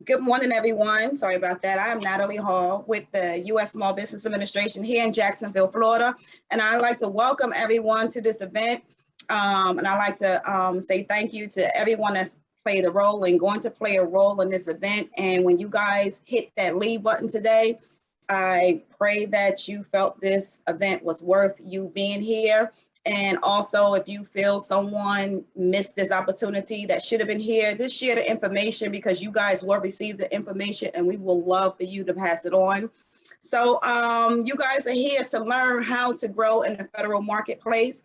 Good morning, everyone. Sorry about that. I am Natalie Hall with the U.S. Small Business Administration here in Jacksonville, Florida. And I'd like to welcome everyone to this event. And I'd like to say thank you to everyone that's played a role and going to play a role in this event. And when you guys hit that leave button today, I pray that you felt this event was worth you being here. And also, if you feel someone missed this opportunity that should have been here, just share the information because you guys will receive the information and we will love for you to pass it on. So you guys are here to learn how to grow in the federal marketplace.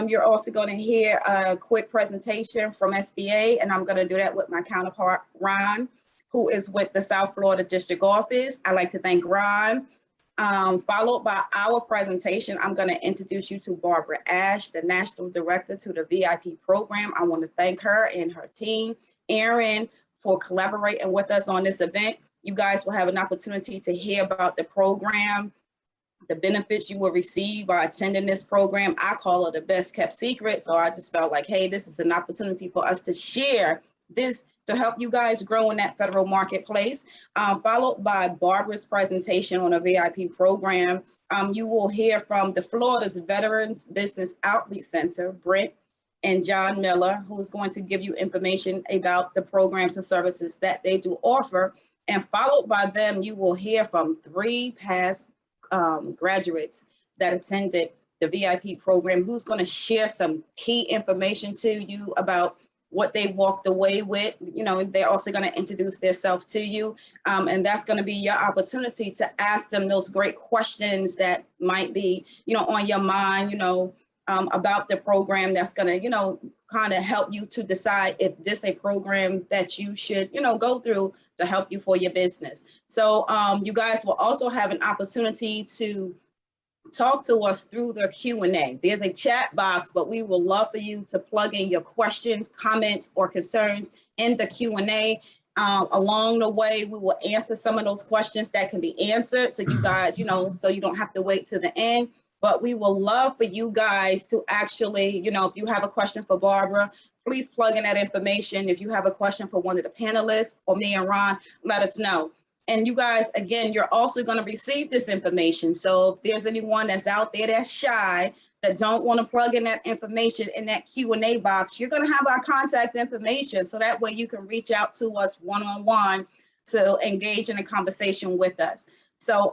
You're also going to hear a quick presentation from SBA, and I'm going to do that with my counterpart, Ron, who is with the South Florida District Office. I'd like to thank Ron. Followed by our presentation, I'm going to introduce you to Barbara Ash, the National Director to the VIP program. I want to thank her and her team, Aaron, for collaborating with us on this event. You guys will have an opportunity to hear about the program, the benefits you will receive by attending this program. I call it the best kept secret. So I just felt like, hey, this is an opportunity for us to share this to help you guys grow in that federal marketplace, followed by Barbara's presentation on a VIP program. You will hear from the Florida's Veterans Business Outreach Center, Brent and John Miller, who's going to give you information about the programs and services that they do offer. And followed by them, you will hear from 3 past graduates that attended the VIP program, who's going to share some key information to you about what they walked away with. You know, they're also going to introduce themselves to you. And that's going to be your opportunity to ask them those great questions that might be, you know, on your mind, you know, about the program that's going to, you know, kind of help you to decide if this is a program that you should, you know, go through to help you for your business. So you guys will also have an opportunity to talk to us through the Q&A. There's a chat box, but we will love for you to plug in your questions, comments, or concerns in the Q&A. Along the way, we will answer some of those questions that can be answered. So you guys, you know, so you don't have to wait to the end. But we will love for you guys to actually, you know, if you have a question for Barbara, please plug in that information. If you have a question for one of the panelists or me and Ron, let us know. And you guys, again, you're also going to receive this information. So if there's anyone that's out there that's shy, that don't want to plug in that information in that Q&A box, you're going to have our contact information. So that way you can reach out to us one-on-one to engage in a conversation with us. So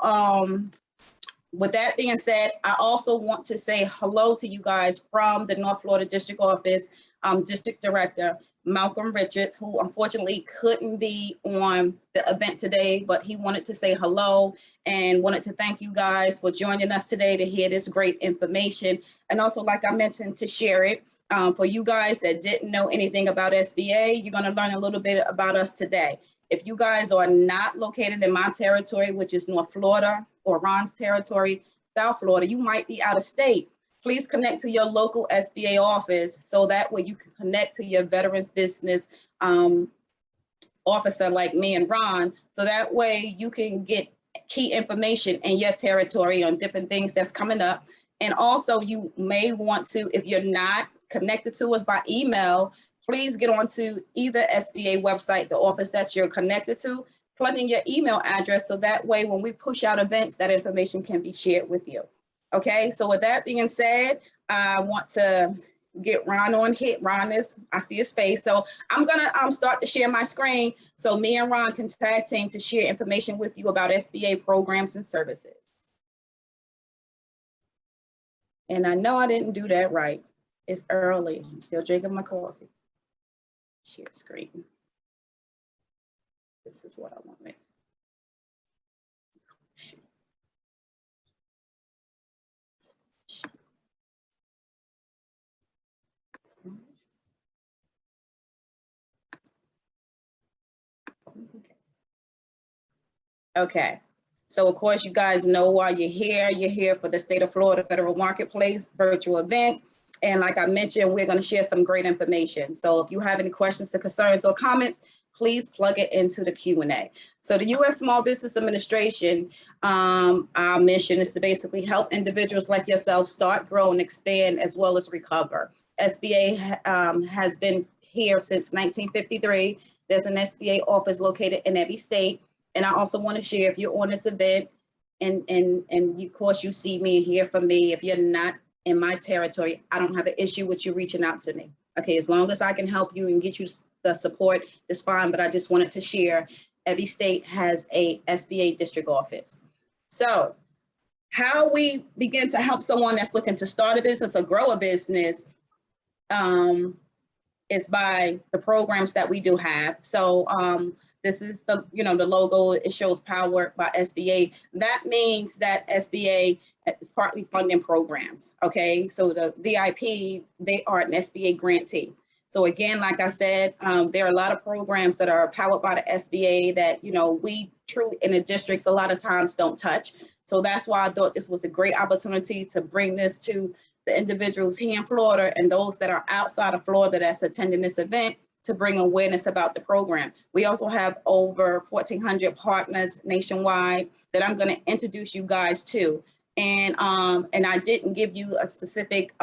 with that being said, I also want to say hello to you guys from the North Florida District Office, District Director Malcolm Richards, who unfortunately couldn't be on the event today, but he wanted to say hello and wanted to thank you guys for joining us today to hear this great information. And also, like I mentioned, to share it. For you guys that didn't know anything about SBA, you're going to learn a little bit about us today. If you guys are not located in my territory, which is North Florida, or Ron's territory, South Florida, you might be out of state. Please connect to your local SBA office so that way you can connect to your veterans business officer like me and Ron. So that way you can get key information in your territory on different things that's coming up. And also you may want to, if you're not connected to us by email, please get onto either SBA website, the office that you're connected to, plug in your email address so that way when we push out events, that information can be shared with you. Okay, so with that being said, I want to get Ron on hit. Ron is, I see his face. So I'm gonna start to share my screen so me and Ron can tag team to share information with you about SBA programs and services. And I know I didn't do that right. It's early, I'm still drinking my coffee. Share screen. This is what I want. Okay, so of course you guys know why you're here for the State of Florida Federal Marketplace virtual event. And like I mentioned, we're going to share some great information. So if you have any questions or concerns or comments, please plug it into the Q&A. So the U.S. Small Business Administration, our mission is to basically help individuals like yourself start, grow, and expand as well as recover. SBA has been here since 1953. There's an SBA office located in every state. And I also want to share, if you're on this event and of course you see me and hear from me, if you're not in my territory, I don't have an issue with you reaching out to me. Okay, as long as I can help you and get you the support, it's fine. But I just wanted to share, every state has a SBA district office. So how we begin to help someone that's looking to start a business or grow a business is by the programs that we do have. So this is the, the logo, it shows powered by SBA. That means that SBA is partly funding programs, okay? So the VIP, they are an SBA grantee. So again, like I said, there are a lot of programs that are powered by the SBA that, we truly in the districts a lot of times don't touch. So that's why I thought this was a great opportunity to bring this to the individuals here in Florida and those that are outside of Florida that's attending this event, to bring awareness about the program. We also have over 1,400 partners nationwide that I'm going to introduce you guys to. And I didn't give you a specific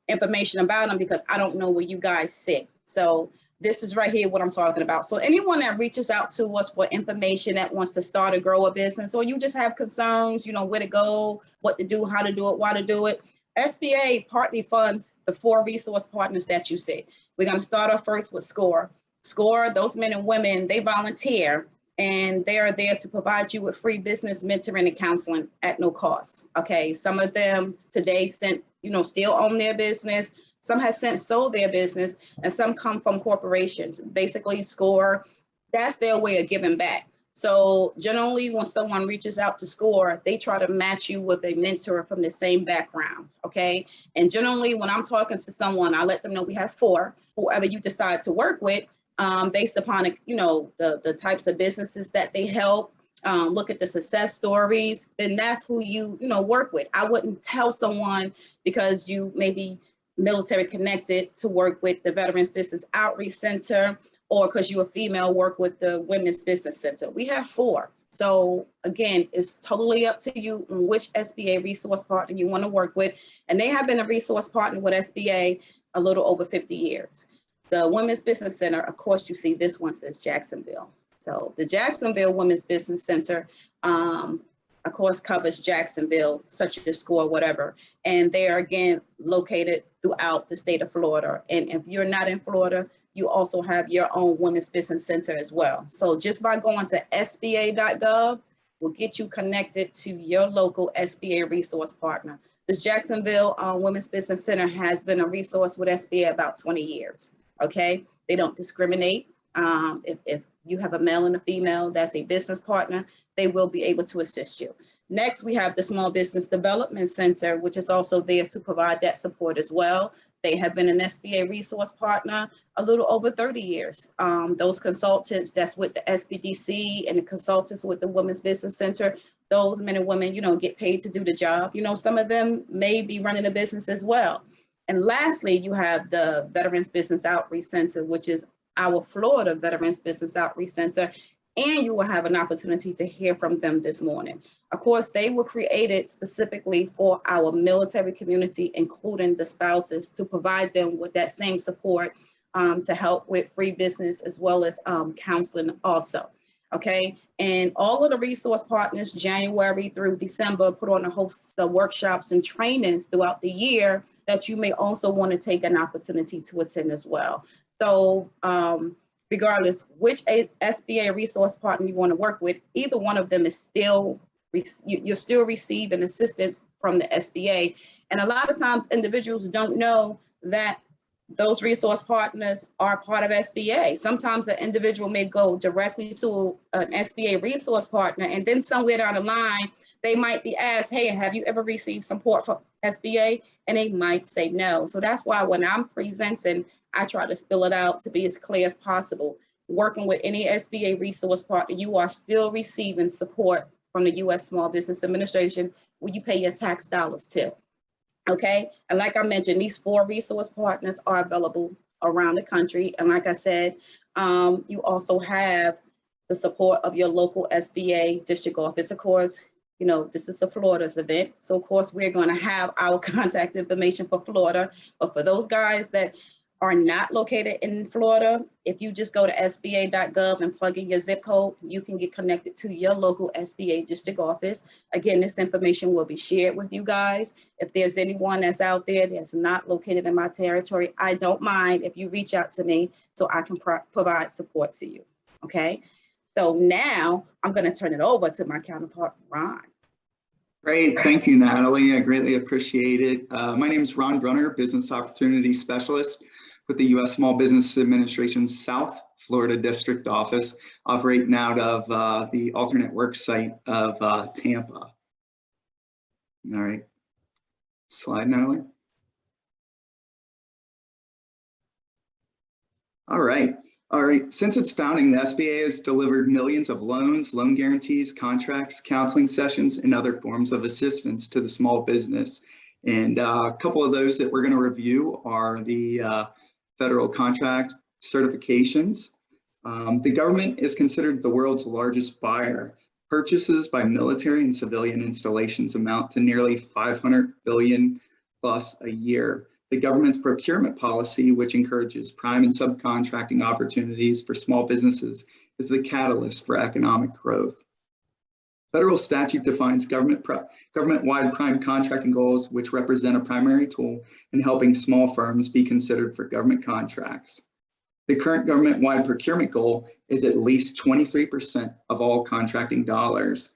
information about them because I don't know where you guys sit. So this is right here what I'm talking about. So anyone that reaches out to us for information, that wants to start or grow a business, or you just have concerns, where to go, what to do, how to do it, why to do it, SBA partly funds the 4 resource partners that you see. We're going to start off first with SCORE. SCORE, those men and women, they volunteer and they are there to provide you with free business mentoring and counseling at no cost. Okay, some of them today since, still own their business. Some have since sold their business, and some come from corporations. Basically, SCORE, that's their way of giving back. So generally, when someone reaches out to SCORE, they try to match you with a mentor from the same background, okay? And generally, when I'm talking to someone, I let them know we have 4, whoever you decide to work with, based upon, the types of businesses that they help, look at the success stories, then that's who you, work with. I wouldn't tell someone because you may be military connected to work with the Veterans Business Outreach Center, or because you're a female, work with the Women's Business Center. We have 4. So again, it's totally up to you on which SBA resource partner you want to work with. And they have been a resource partner with SBA a little over 50 years. The Women's Business Center, of course, you see this one says Jacksonville. So the Jacksonville Women's Business Center, of course, covers Jacksonville, such as SCORE, whatever. And they are, again, located throughout the state of Florida. And if you're not in Florida, you also have your own Women's Business Center as well. So just by going to sba.gov will get you connected to your local SBA resource partner. This Jacksonville Women's Business Center has been a resource with SBA about 20 years, okay? They don't discriminate. If you have a male and a female that's a business partner, they will be able to assist you. Next, we have the Small Business Development Center, which is also there to provide that support as well. They have been an SBA resource partner a little over 30 years. Those consultants that's with the SBDC and the consultants with the Women's Business Center, those men and women, get paid to do the job. Some of them may be running a business as well. And lastly, you have the Veterans Business Outreach Center, which is our Florida Veterans Business Outreach Center. And you will have an opportunity to hear from them this morning. Of course, they were created specifically for our military community, including the spouses, to provide them with that same support to help with free business as well as counseling also. Okay, and all of the resource partners, January through December, put on a host of workshops and trainings throughout the year that you may also want to take an opportunity to attend as well. So regardless which SBA resource partner you want to work with, either one of them is still, you're still receiving assistance from the SBA. And a lot of times individuals don't know that those resource partners are part of SBA. Sometimes an individual may go directly to an SBA resource partner, and then somewhere down the line, they might be asked, hey, have you ever received support from SBA? And they might say no. So that's why when I'm presenting, I try to spill it out to be as clear as possible. Working with any SBA resource partner, you are still receiving support from the U.S. Small Business Administration, where you pay your tax dollars to. Okay, and like I mentioned, these 4 resource partners are available around the country. And like I said, you also have the support of your local SBA district office. Of course, this is a Florida's event. So of course, we're going to have our contact information for Florida. But for those guys that are not located in Florida, if you just go to sba.gov and plug in your zip code, you can get connected to your local SBA district office. Again, this information will be shared with you guys. If there's anyone that's out there that's not located in my territory, I don't mind if you reach out to me so I can provide support to you, okay? So now I'm gonna turn it over to my counterpart, Ron. Great, thank you, Natalie. I greatly appreciate it. My name is Ron Brunner, Business Opportunity Specialist with the U.S. Small Business Administration's South Florida District Office, operating out of the alternate work site of Tampa. All right, slide, Natalie. All right. Since its founding, the SBA has delivered millions of loans, loan guarantees, contracts, counseling sessions, and other forms of assistance to the small business. And a couple of those that we're going to review are the federal contract certifications. The government is considered the world's largest buyer. Purchases by military and civilian installations amount to nearly 500 billion plus a year. The government's procurement policy, which encourages prime and subcontracting opportunities for small businesses, is the catalyst for economic growth. Federal statute defines government-wide prime contracting goals, which represent a primary tool in helping small firms be considered for government contracts. The current government-wide procurement goal is at least 23% of all contracting dollars.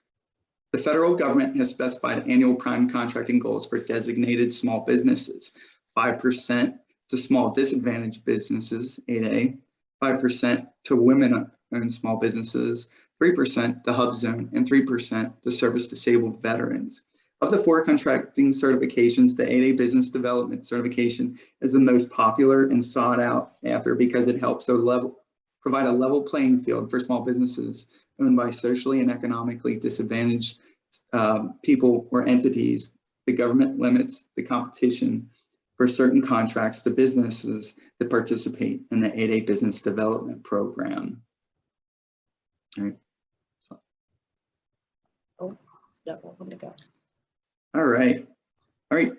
The federal government has specified annual prime contracting goals for designated small businesses. 5% to small disadvantaged businesses, 8A, 5% to women-owned small businesses, 3% to Hub Zone, and 3% to service-disabled veterans. Of the 4 contracting certifications, the 8A Business Development Certification is the most popular and sought out after because it helps provide a level playing field for small businesses owned by socially and economically disadvantaged people or entities. The government limits the competition for certain contracts to businesses that participate in the 8A Business Development Program. All right. All right.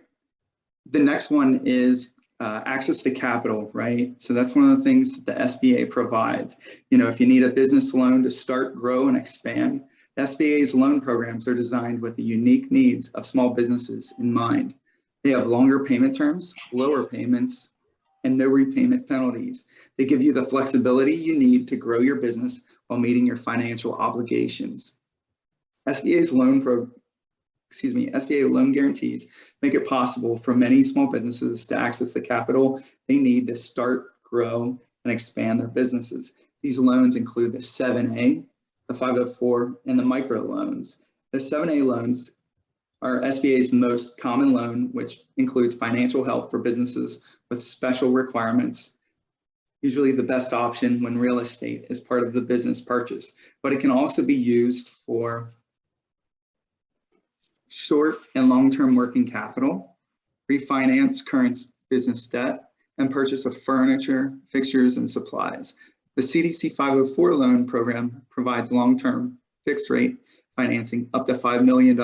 The next one is access to capital, right? So that's one of the things that the SBA provides. You know, if you need a business loan to start, grow, and expand, the SBA's loan programs are designed with the unique needs of small businesses in mind. They have longer payment terms, lower payments, and no repayment penalties. They give you the flexibility you need to grow your business while meeting your financial obligations. SBA loan guarantees make it possible for many small businesses to access the capital they need to start, grow, and expand their businesses. These loans include the 7A, the 504, and the micro loans. The 7A loans are SBA's most common loan, which includes financial help for businesses with special requirements, usually the best option when real estate is part of the business purchase, but it can also be used for short and long-term working capital, refinance current business debt, and purchase of furniture, fixtures, and supplies. The CDC 504 loan program provides long-term fixed rate financing up to $5 million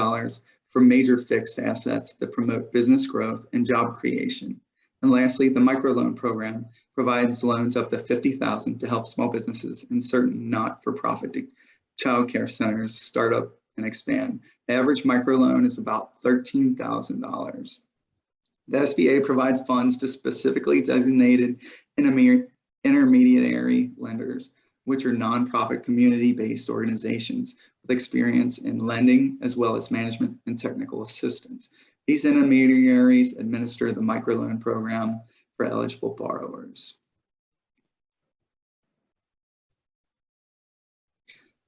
for major fixed assets that promote business growth and job creation. And lastly, the microloan program provides loans up to $50,000 to help small businesses and certain not-for-profit child care centers start up and expand. The average microloan is about $13,000. The SBA provides funds to specifically designated intermediary lenders, which are nonprofit community-based organizations with experience in lending as well as management and technical assistance. These intermediaries administer the microloan program for eligible borrowers.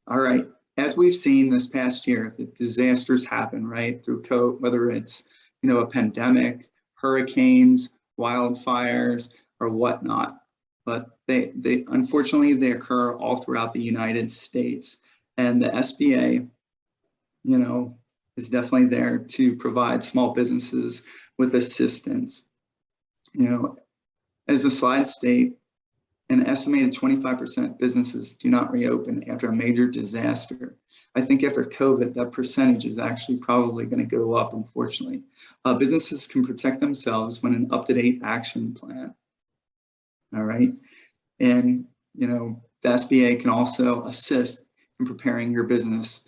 All right, as we've seen this past year, the disasters happen, right, through COVID, whether it's, you know, a pandemic, hurricanes, wildfires, or whatnot. But they unfortunately, they occur all throughout the United States. And the SBA, you know, is definitely there to provide small businesses with assistance. You know, as the slides state, an estimated 25% businesses do not reopen after a major disaster. I think after COVID, that percentage is actually probably going to go up, unfortunately. Businesses can protect themselves when an up-to-date action plan All right. And, the SBA can also assist in preparing your business.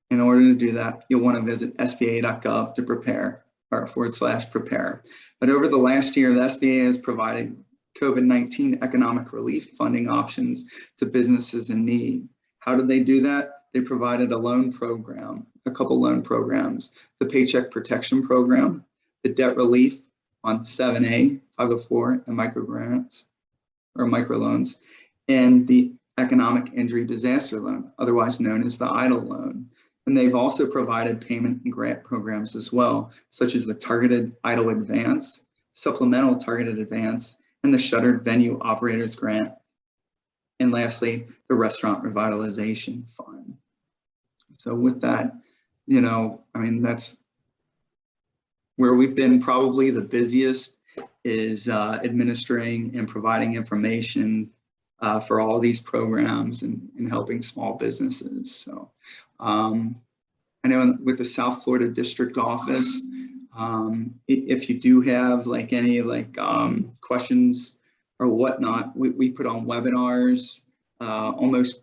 In order to do that, you'll want to visit sba.gov to prepare or /prepare. But over the last year, the SBA has provided COVID-19 economic relief funding options to businesses in need. How did they do that? They provided a couple loan programs, the Paycheck Protection Program, the debt relief on 7A, 504, and microgrants or microloans, and the Economic Injury Disaster Loan, otherwise known as the EIDL loan. And they've also provided payment and grant programs as well, such as the Targeted EIDL Advance, Supplemental Targeted Advance, and the Shuttered Venue Operators Grant. And lastly, the Restaurant Revitalization Fund. So with that, that's where we've been probably the busiest, is administering and providing information for all these programs and helping small businesses. So I know with the South Florida District Office, if you do have any questions or whatnot, we put on webinars almost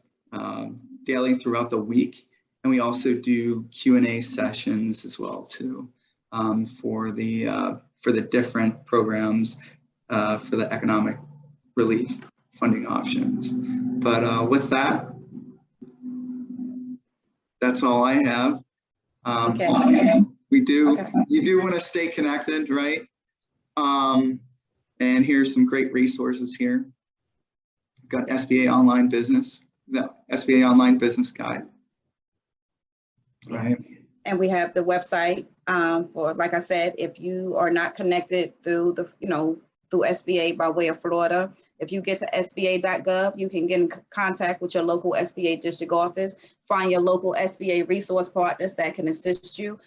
daily throughout the week. And we also do Q&A sessions as well too, for the different programs for the economic relief funding options. But with that, that's all I have. Okay. You do want to stay connected, right? And here's some great resources here. We've got SBA Online Business, the SBA Online Business Guide. Right. And we have the website for, like I said, if you are not connected through through SBA by way of Florida, if you get to sba.gov, you can get in contact with your local SBA district office, find your local SBA resource partners that can assist you.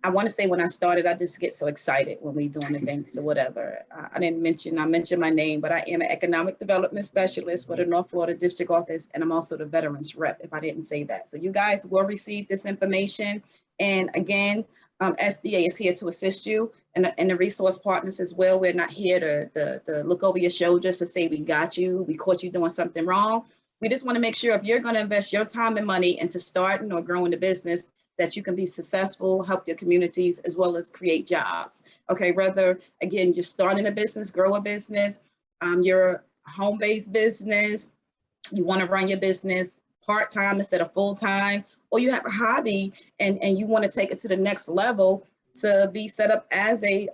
I want to say when I started, I just get so excited when we doing events or whatever. I mentioned my name, but I am an economic development specialist for the North Florida District Office, and I'm also the veterans rep, if I didn't say that. So you guys will receive this information. And again, SBA is here to assist you, and the resource partners as well. We're not here to look over your shoulder just to say we got you, we caught you doing something wrong. We just want to make sure if you're going to invest your time and money into starting or growing the business, that you can be successful, help your communities, as well as create jobs. Okay, whether, again, you're starting a business, grow a business, you're a home-based business, you want to run your business part-time instead of full-time, or you have a hobby and you want to take it to the next level to be set up as a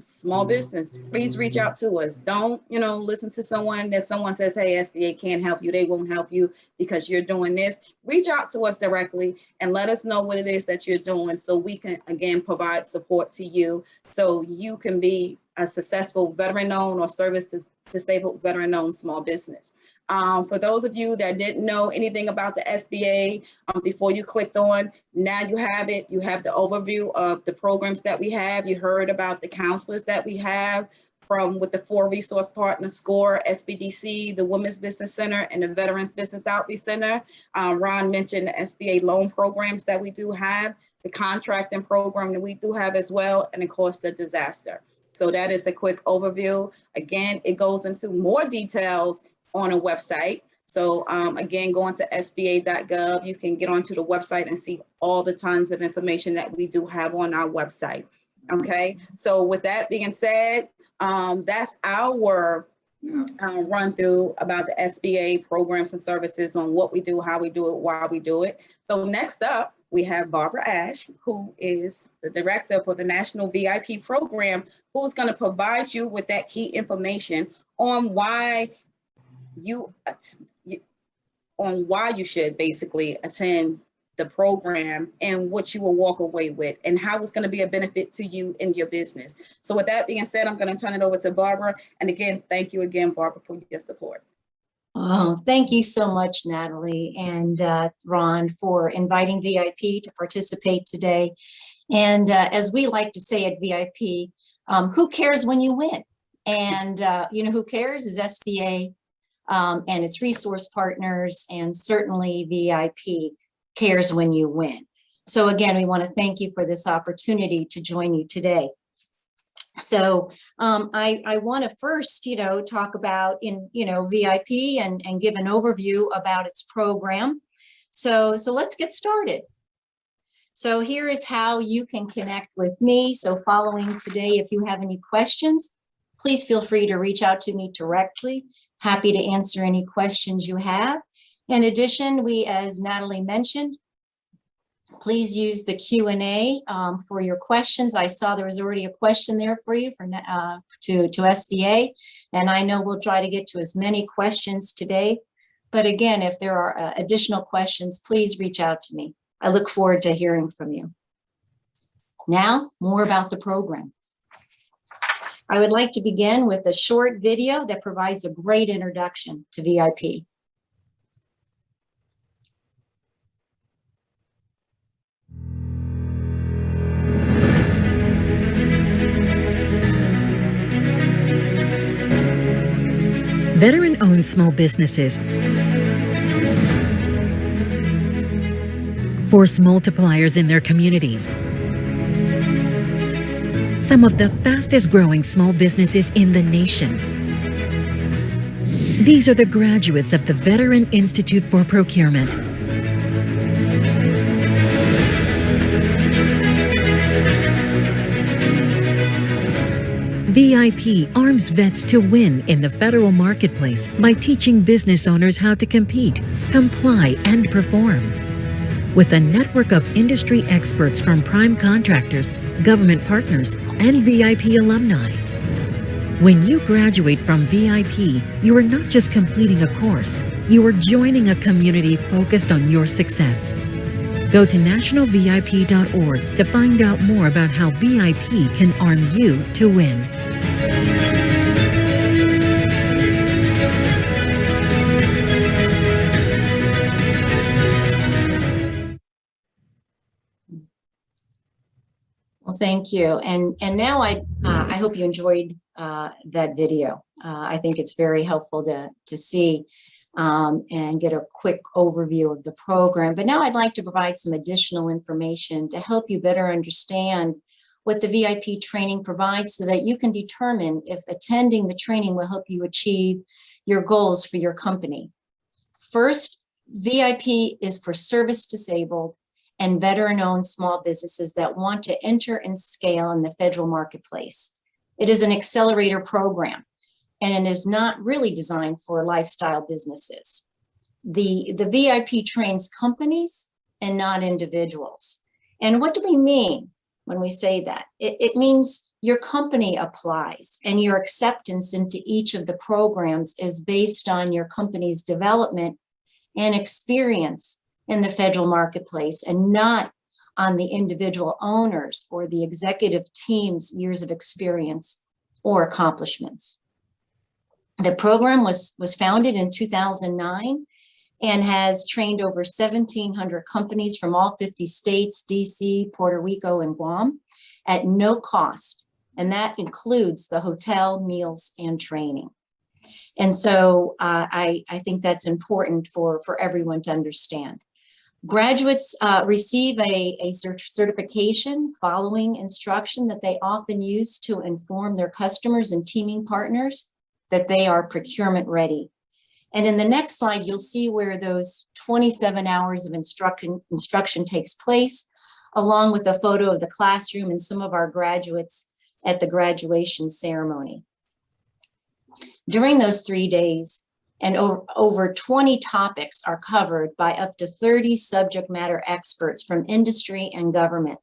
small business, please reach out to us. Don't, listen to someone. If someone says, hey, SBA can't help you, they won't help you because you're doing this. Reach out to us directly and let us know what it is that you're doing so we can, again, provide support to you so you can be a successful veteran-owned or service-disabled veteran-owned small business. For those of you that didn't know anything about the SBA before you clicked on, now you have it. You have the overview of the programs that we have. You heard about the counselors that we have with the 4 resource partners, SCORE, SBDC, the Women's Business Center, and the Veterans Business Outreach Center. Ron mentioned the SBA loan programs that we do have, the contracting program that we do have as well, and of course the disaster. So that is a quick overview. Again, it goes into more details on a website. So again, going to sba.gov, you can get onto the website and see all the tons of information that we do have on our website. Okay, so with that being said, that's our run through about the SBA programs and services on what we do, how we do it, why we do it. So next up, we have Barbara Ash, who is the director for the National VIP Program, who's going to provide you with that key information on why you should basically attend the program and what you will walk away with and how it's going to be a benefit to you in your business. So with that being said, I'm going to turn it over to Barbara. And again, thank you again, Barbara, for your support. Oh, thank you so much, Natalie and Ron, for inviting VIP to participate today. And as we like to say at VIP, who cares when you win? And who cares is SBA and its resource partners, and certainly VIP cares when you win. So again, we want to thank you for this opportunity to join you today. So I want to first, talk about VIP and give an overview about its program. So let's get started. So here is how you can connect with me. So following today, if you have any questions, please feel free to reach out to me directly. Happy to answer any questions you have. In addition, as Natalie mentioned, please use the Q&A for your questions. I saw there was already a question there for you to SBA, and I know we'll try to get to as many questions today. But again, if there are additional questions, please reach out to me. I look forward to hearing from you. Now, more about the program. I would like to begin with a short video that provides a great introduction to VIP. Veteran-owned small businesses force multipliers in their communities. Some of the fastest growing small businesses in the nation. These are the graduates of the Veteran Institute for Procurement. VIP arms vets to win in the federal marketplace by teaching business owners how to compete, comply, and perform. With a network of industry experts from prime contractors, government partners, and VIP alumni. When you graduate from VIP, you are not just completing a course, you are joining a community focused on your success. Go to nationalvip.org to find out more about how VIP can arm you to win. Well, thank you. And now I hope you enjoyed that video. I think it's very helpful to see and get a quick overview of the program. But now I'd like to provide some additional information to help you better understand what the VIP training provides so that you can determine if attending the training will help you achieve your goals for your company. First, VIP is for service disabled and veteran-owned small businesses that want to enter and scale in the federal marketplace. It is an accelerator program, and it is not really designed for lifestyle businesses. The VIP trains companies and not individuals. And what do we mean when we say that? It means your company applies, and your acceptance into each of the programs is based on your company's development and experience in the federal marketplace, and not on the individual owners or the executive team's years of experience or accomplishments. The program was founded in 2009 and has trained over 1,700 companies from all 50 states, DC, Puerto Rico, and Guam at no cost. And that includes the hotel, meals, and training. And so I think that's important for everyone to understand. Graduates receive a certification following instruction that they often use to inform their customers and teaming partners that they are procurement ready. And in the next slide, you'll see where those 27 hours of instruction takes place, along with a photo of the classroom and some of our graduates at the graduation ceremony. During those 3 days, and over 20 topics are covered by up to 30 subject matter experts from industry and government.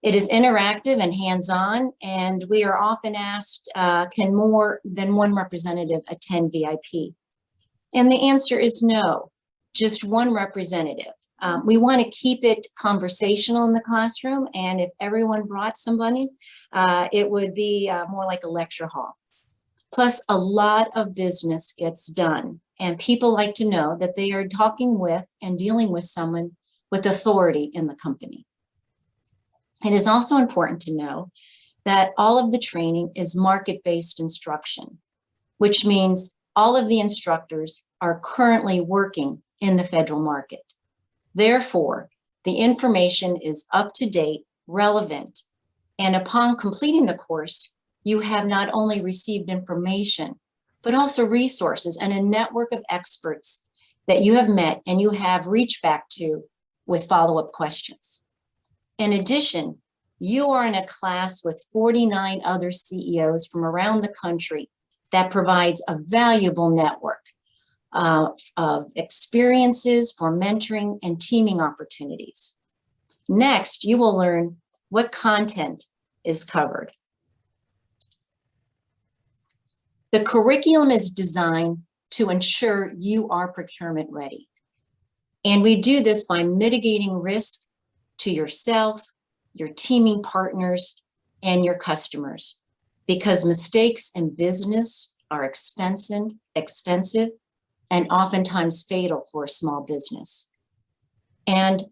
It is interactive and hands-on, and we are often asked, can more than one representative attend VIP? And the answer is no, just one representative. We want to keep it conversational in the classroom, and if everyone brought somebody, it would be more like a lecture hall. Plus, a lot of business gets done, and people like to know that they are talking with and dealing with someone with authority in the company. It is also important to know that all of the training is market-based instruction, which means all of the instructors are currently working in the federal market. Therefore, the information is up to date, relevant, and upon completing the course, you have not only received information, but also resources and a network of experts that you have met and you have reached back to with follow-up questions. In addition, you are in a class with 49 other CEOs from around the country that provides a valuable network of experiences for mentoring and teaming opportunities. Next, you will learn what content is covered. The curriculum is designed to ensure you are procurement ready. And we do this by mitigating risk to yourself, your teaming partners, and your customers, because mistakes in business are expensive and oftentimes fatal for a small business. And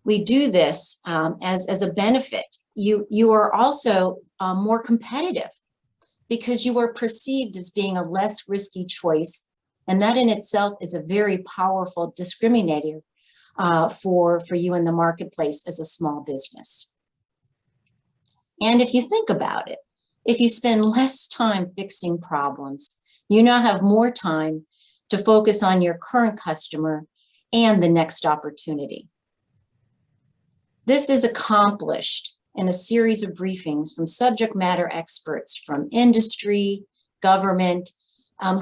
we do this as a benefit. You are also more competitive because you are perceived as being a less risky choice. And that in itself is a very powerful discriminator for you in the marketplace as a small business. And if you think about it, if you spend less time fixing problems, you now have more time to focus on your current customer and the next opportunity. This is accomplished in a series of briefings from subject matter experts from industry, government,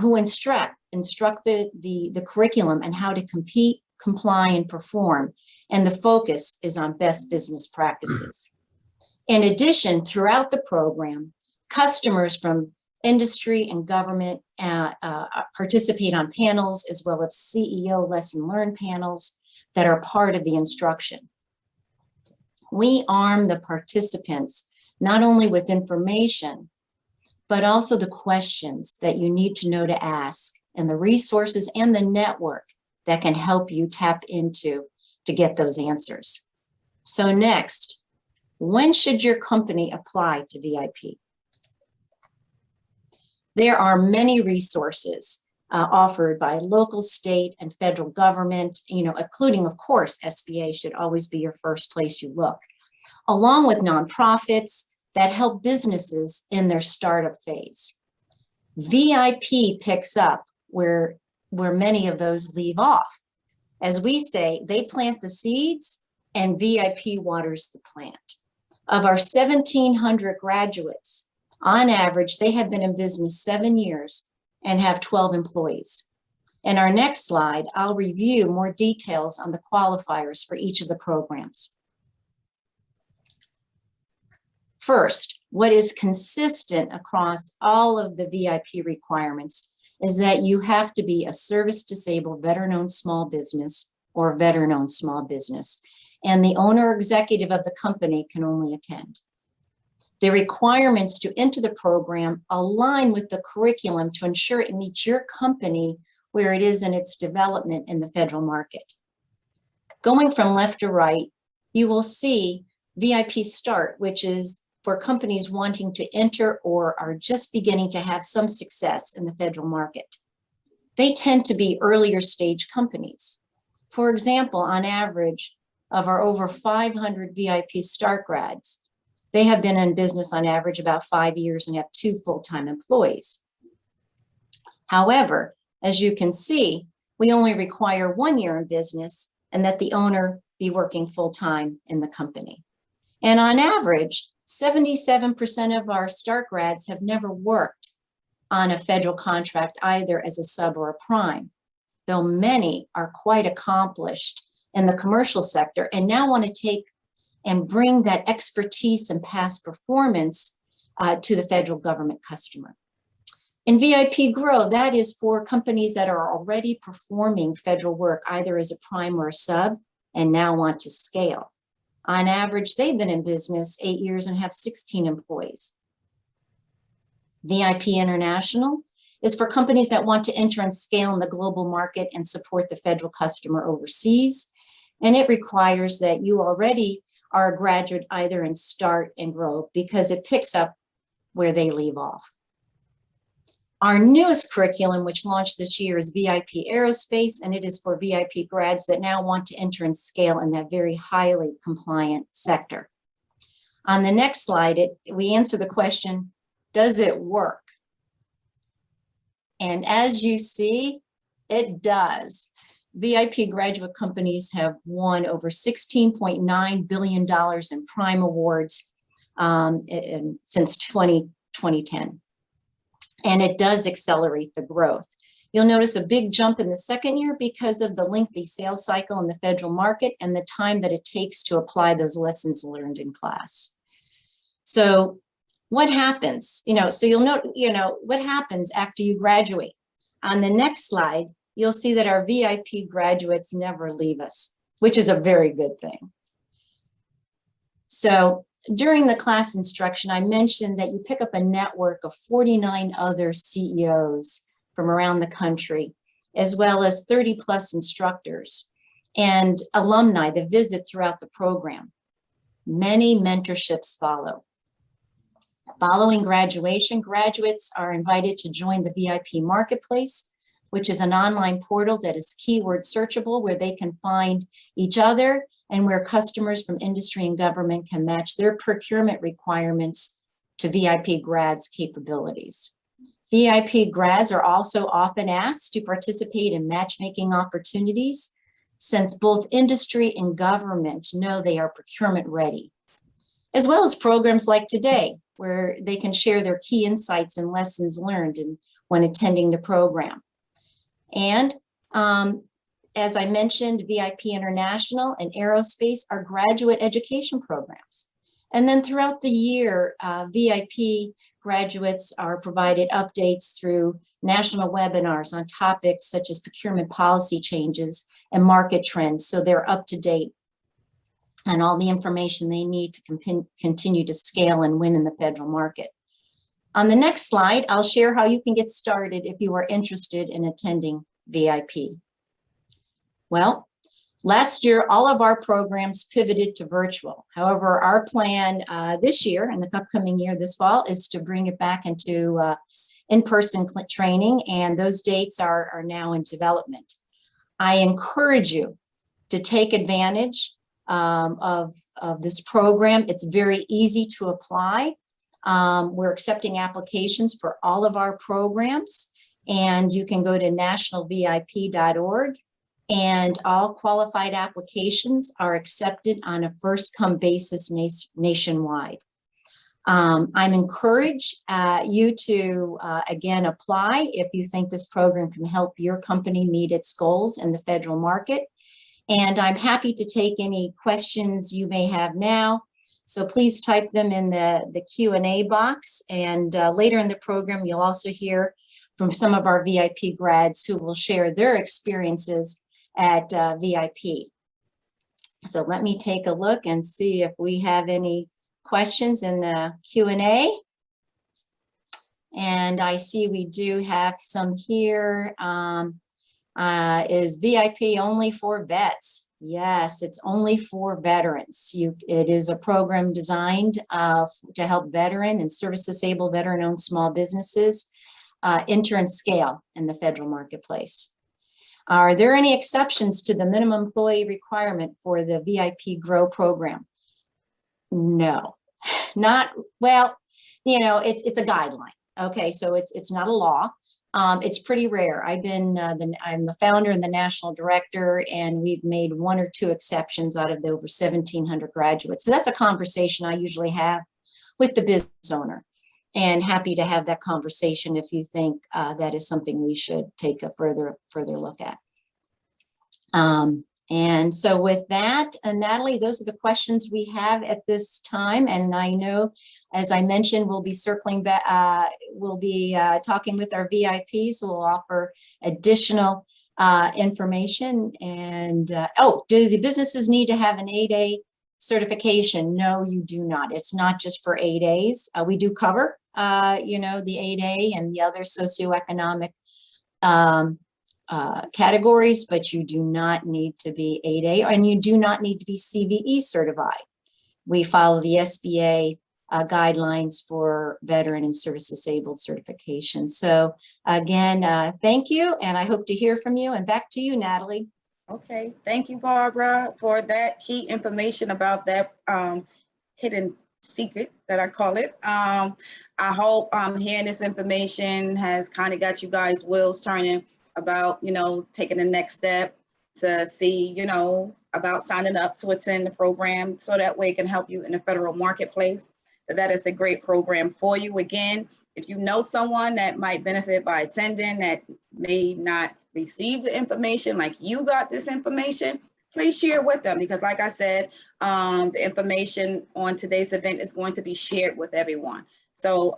who instruct the curriculum and how to compete, comply, and perform. And the focus is on best business practices. In addition, throughout the program, customers from industry and government participate on panels as well as CEO lesson learned panels that are part of the instruction. We arm the participants not only with information, but also the questions that you need to know to ask and the resources and the network that can help you tap into to get those answers. So next, when should your company apply to VIP? There are many resources offered by local, state, and federal government, including, of course, SBA should always be your first place you look, along with nonprofits that help businesses in their startup phase. VIP picks up where many of those leave off. As we say, they plant the seeds and VIP waters the plant. Of our 1,700 graduates, on average, they have been in business 7 years and have 12 employees. In our next slide, I'll review more details on the qualifiers for each of the programs. First, what is consistent across all of the VIP requirements is that you have to be a service-disabled veteran-owned small business or veteran-owned small business, and the owner or executive of the company can only attend. The requirements to enter the program align with the curriculum to ensure it meets your company where it is in its development in the federal market. Going from left to right, you will see VIP Start, which is for companies wanting to enter or are just beginning to have some success in the federal market. They tend to be earlier stage companies. For example, on average, of our over 500 VIP Start grads, they have been in business on average about 5 years and have 2 full-time employees. However, as you can see, we only require 1 year in business and that the owner be working full-time in the company. And on average, 77% of our Start grads have never worked on a federal contract either as a sub or a prime, though many are quite accomplished in the commercial sector and now want to take and bring that expertise and past performance to the federal government customer. In VIP Grow, that is for companies that are already performing federal work, either as a prime or a sub, and now want to scale. On average, they've been in business 8 years and have 16 employees. VIP International is for companies that want to enter and scale in the global market and support the federal customer overseas. And it requires that you already are a graduate either in Start and Grow because it picks up where they leave off. Our newest curriculum, which launched this year, is VIP Aerospace, and it is for VIP grads that now want to enter and scale in that very highly compliant sector. On the next slide, we answer the question, Does it work? And as you see, it does. VIP graduate companies have won over $16.9 billion in prime awards since 2010. And it does accelerate the growth. You'll notice a big jump in the second year because of the lengthy sales cycle in the federal market and the time that it takes to apply those lessons learned in class. So what happens? So you'll note, what happens after you graduate. On the next slide, you'll see that our VIP graduates never leave us, which is a very good thing. So during the class instruction, I mentioned that you pick up a network of 49 other CEOs from around the country, as well as 30 plus instructors and alumni that visit throughout the program. Many mentorships follow. Following graduation, graduates are invited to join the VIP Marketplace, which is an online portal that is keyword searchable, where they can find each other and where customers from industry and government can match their procurement requirements to VIP grads' capabilities. VIP grads are also often asked to participate in matchmaking opportunities, since both industry and government know they are procurement ready, as well as programs like today, where they can share their key insights and lessons learned when attending the program. And as I mentioned, VIP International and Aerospace are graduate education programs. And then throughout the year, VIP graduates are provided updates through national webinars on topics such as procurement policy changes and market trends, so they're up to date and all the information they need to continue to scale and win in the federal market. On the next slide, I'll share how you can get started if you are interested in attending VIP. Well, last year, all of our programs pivoted to virtual. However, our plan this year and the upcoming year, this fall, is to bring it back into in-person training, and those dates are now in development. I encourage you to take advantage of this program. It's very easy to apply. We're accepting applications for all of our programs, and you can go to nationalvip.org, and all qualified applications are accepted on a first-come basis nationwide. I'm encouraged you to, again, apply if you think this program can help your company meet its goals in the federal market. And I'm happy to take any questions you may have now. So please type them in the Q&A box. And later in the program, you'll also hear from some of our VIP grads who will share their experiences at VIP. So let me take a look and see if we have any questions in the Q&A. And I see we do have some here. Is VIP only for vets? Yes, it's only for veterans. It is a program designed to help veteran and service-disabled veteran-owned small businesses enter and scale in the federal marketplace. Are there any exceptions to the minimum employee requirement for the VIP Grow program? No, not, well, it's a guideline. Okay, so it's not a law. It's pretty rare. I'm the founder and the national director, and we've made 1 or 2 exceptions out of the over 1,700 graduates. So that's a conversation I usually have with the business owner, and happy to have that conversation if you think that is something we should take a further look at. And so with that, Natalie, those are the questions we have at this time. And I know, as I mentioned, we'll be circling back, we'll be talking with our VIPs who will offer additional information. And, oh, do the businesses need to have an 8A certification? No, you do not. It's not just for 8As. We do cover, the 8A and the other socioeconomic categories, but you do not need to be 8A, and you do not need to be CVE certified. We follow the SBA guidelines for veteran and service disabled certification. So again, thank you, and I hope to hear from you. And back to you, Natalie. Okay, thank you, Barbara, for that key information about that hidden secret that I call it. I hope hearing this information has kind of got you guys wheels turning about, taking the next step to see, about signing up to attend the program so that way it can help you in the federal marketplace. That is a great program for you. Again, if you know someone that might benefit by attending that may not receive the information like you got this information, please share it with them, because like I said, the information on today's event is going to be shared with everyone. So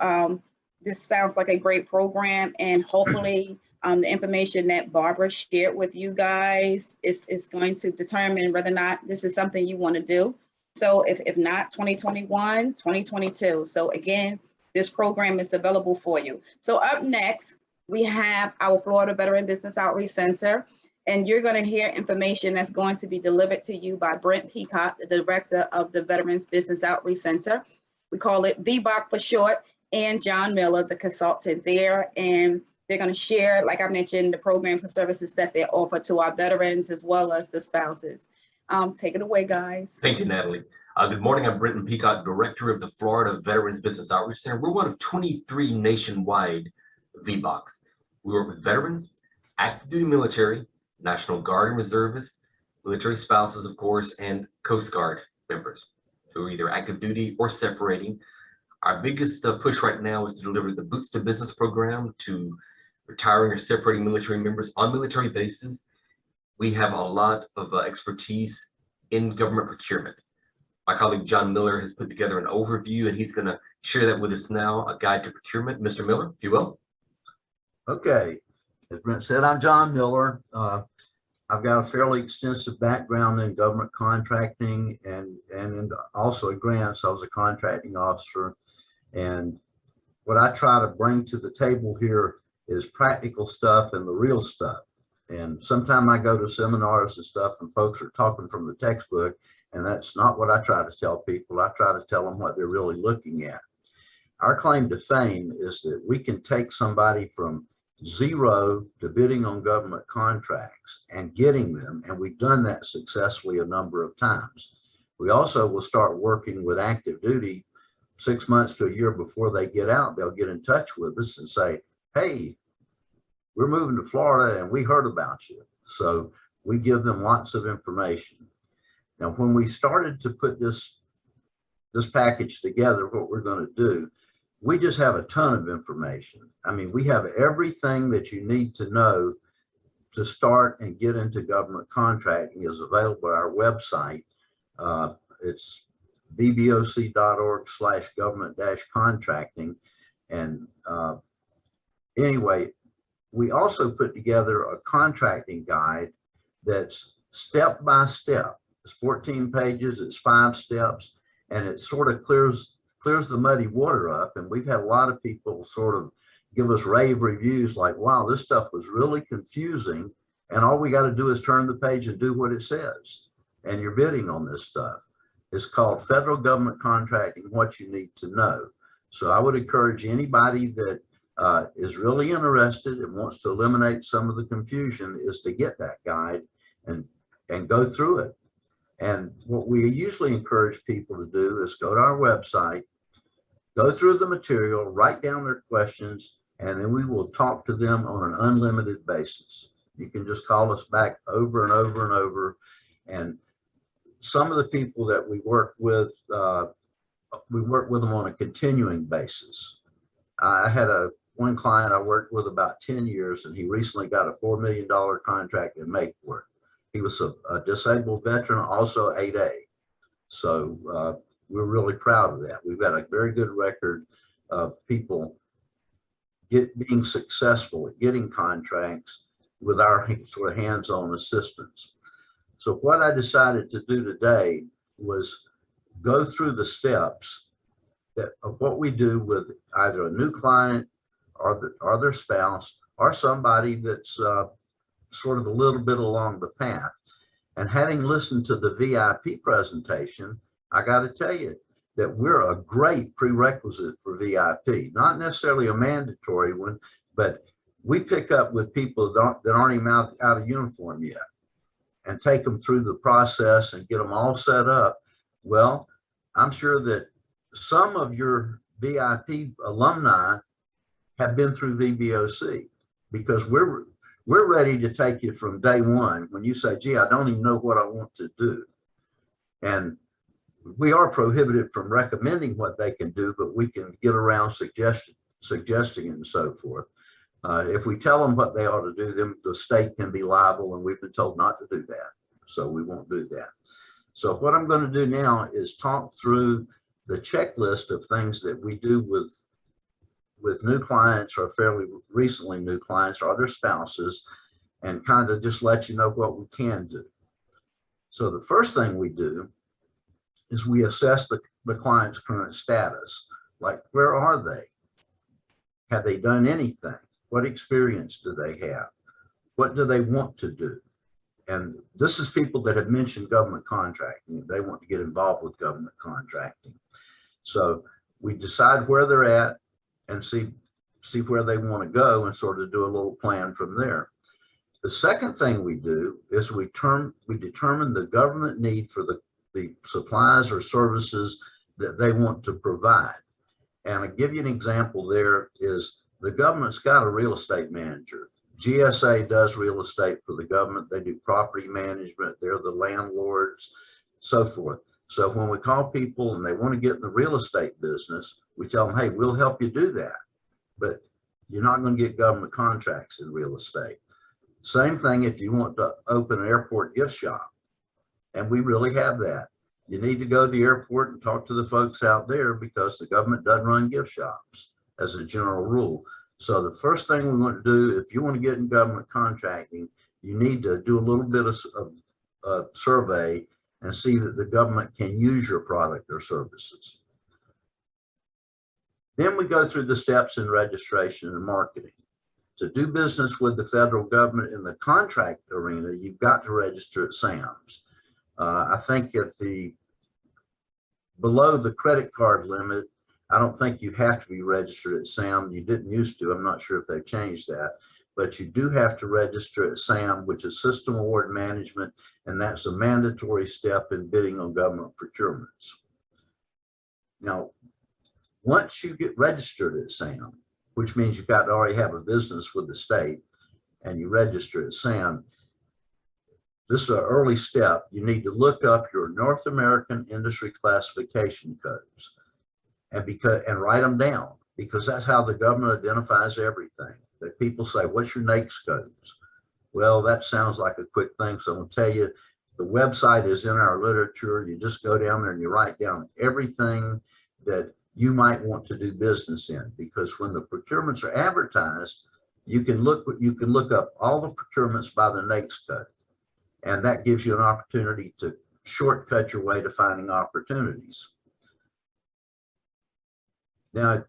this sounds like a great program, and hopefully the information that Barbara shared with you guys is going to determine whether or not this is something you want to do. So if not 2021, 2022. So again, this program is available for you. So up next, we have our Florida Veteran Business Outreach Center, and you're going to hear information that's going to be delivered to you by Brent Peacock, the director of the Veterans Business Outreach Center. We call it VBOC for short, and John Miller, the consultant there. And they're going to share, like I mentioned, the programs and services that they offer to our veterans as well as the spouses. Take it away, guys. Thank you, Natalie. Good morning. I'm Brenton Peacock, director of the Florida Veterans Business Outreach Center. We're one of 23 nationwide VBOCs. We work with veterans, active duty military, National Guard and reservists, military spouses, of course, and Coast Guard members who are either active duty or separating. Our biggest push right now is to deliver the Boots to Business program to retiring or separating military members on military bases. We have a lot of expertise in government procurement. My colleague John Miller has put together an overview, and he's going to share that with us now, a guide to procurement. Mr. Miller, if you will. Okay, as Brent said, I'm John Miller. I've got a fairly extensive background in government contracting and also at grants. I was a contracting officer, and what I try to bring to the table here is practical stuff and the real stuff. And sometimes I go to seminars and stuff and folks are talking from the textbook, and that's not what I try to tell people. I try to tell them what they're really looking at. Our claim to fame is that we can take somebody from zero to bidding on government contracts and getting them, and we've done that successfully a number of times. We also will start working with active duty 6 months to a year before they get out. They'll get in touch with us and say, hey, we're moving to Florida and we heard about you. So we give them lots of information. Now, when we started to put this package together, what we're going to do, we just have a ton of information. I mean, we have everything that you need to know to start and get into government contracting is available at our website. It's bboc.org/government-contracting. And anyway, we also put together a contracting guide that's step by step. It's 14 pages, it's 5 steps, and it sort of clears the muddy water up. And we've had a lot of people sort of give us rave reviews like, wow, this stuff was really confusing, and all we got to do is turn the page and do what it says, and you're bidding on this stuff. It's called Federal Government Contracting, What You Need to Know. So I would encourage anybody that is really interested and wants to eliminate some of the confusion is to get that guide and go through it. And what we usually encourage people to do is go to our website, go through the material, write down their questions, and then we will talk to them on an unlimited basis. You can just call us back over and over and over. And some of the people that we work with them on a continuing basis. I had one client I worked with about 10 years, and he recently got a $4 million contract in Mayport. He was a disabled veteran, also 8A. So we're really proud of that. We've got a very good record of people being successful at getting contracts with our sort of hands-on assistance. So what I decided to do today was go through the steps of what we do with either a new client or their spouse or somebody that's sort of a little bit along the path. And having listened to the VIP presentation, I got to tell you that we're a great prerequisite for VIP, not necessarily a mandatory one, but we pick up with people that aren't even out of uniform yet and take them through the process and get them all set up. Well, I'm sure that some of your VIP alumni have been through VBOC, because we're ready to take you from day one when you say, gee, I don't even know what I want to do. And we are prohibited from recommending what they can do, but we can get around suggesting and so forth. If we tell them what they ought to do, then the state can be liable, and we've been told not to do that. So we won't do that. So what I'm going to do now is talk through the checklist of things that we do with new clients, or fairly recently new clients, or their spouses, and kind of just let you know what we can do. So the first thing we do is we assess the client's current status. Like, where are they? Have they done anything? What experience do they have? What do they want to do? And this is people that have mentioned government contracting. They want to get involved with government contracting. So we decide where they're at and see where they want to go, and sort of do a little plan from there. The second thing we do is we determine the government need for the supplies or services that they want to provide. And I'll give you an example. There is, the government's got a real estate manager. GSA does real estate for the government. They do property management. They're the landlords, so forth. So when we call people and they want to get in the real estate business, we tell them, hey, we'll help you do that, but you're not going to get government contracts in real estate. Same thing if you want to open an airport gift shop, and we really have that. You need to go to the airport and talk to the folks out there, because the government doesn't run gift shops as a general rule. So the first thing we want to do, if you want to get in government contracting, you need to do a little bit of survey and see that the government can use your product or services. Then we go through the steps in registration and marketing. To do business with the federal government in the contract arena, you've got to register at SAMS. I think at below the credit card limit, I don't think you have to be registered at SAM. You didn't used to. I'm not sure if they've changed that, but you do have to register at SAM, which is System Award Management, and that's a mandatory step in bidding on government procurements. Now, once you get registered at SAM, which means you've got to already have a business with the state, and you register at SAM, this is an early step. You need to look up your North American Industry Classification Codes and write them down, because that's how the government identifies everything. That people say, what's your NAICS codes? Well, that sounds like a quick thing. So I'm going to tell you, the website is in our literature. You just go down there and you write down everything that you might want to do business in, because when the procurements are advertised, you can look up all the procurements by the NAICS code, and that gives you an opportunity to shortcut your way to finding opportunities. Now,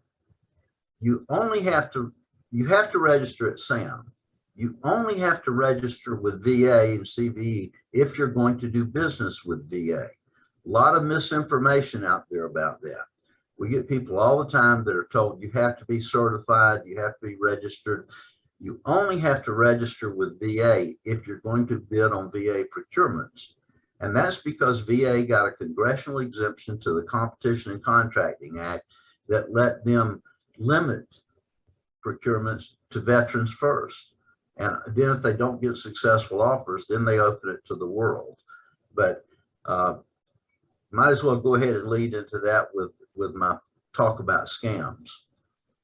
you have to register at SAM. You only have to register with VA and CVE if you're going to do business with VA. A lot of misinformation out there about that. We get people all the time that are told you have to be certified, you have to be registered. You only have to register with VA if you're going to bid on VA procurements. And that's because VA got a congressional exemption to the Competition and Contracting Act that let them limit procurements to veterans first. And then if they don't get successful offers, then they open it to the world. But might as well go ahead and lead into that with my talk about scams.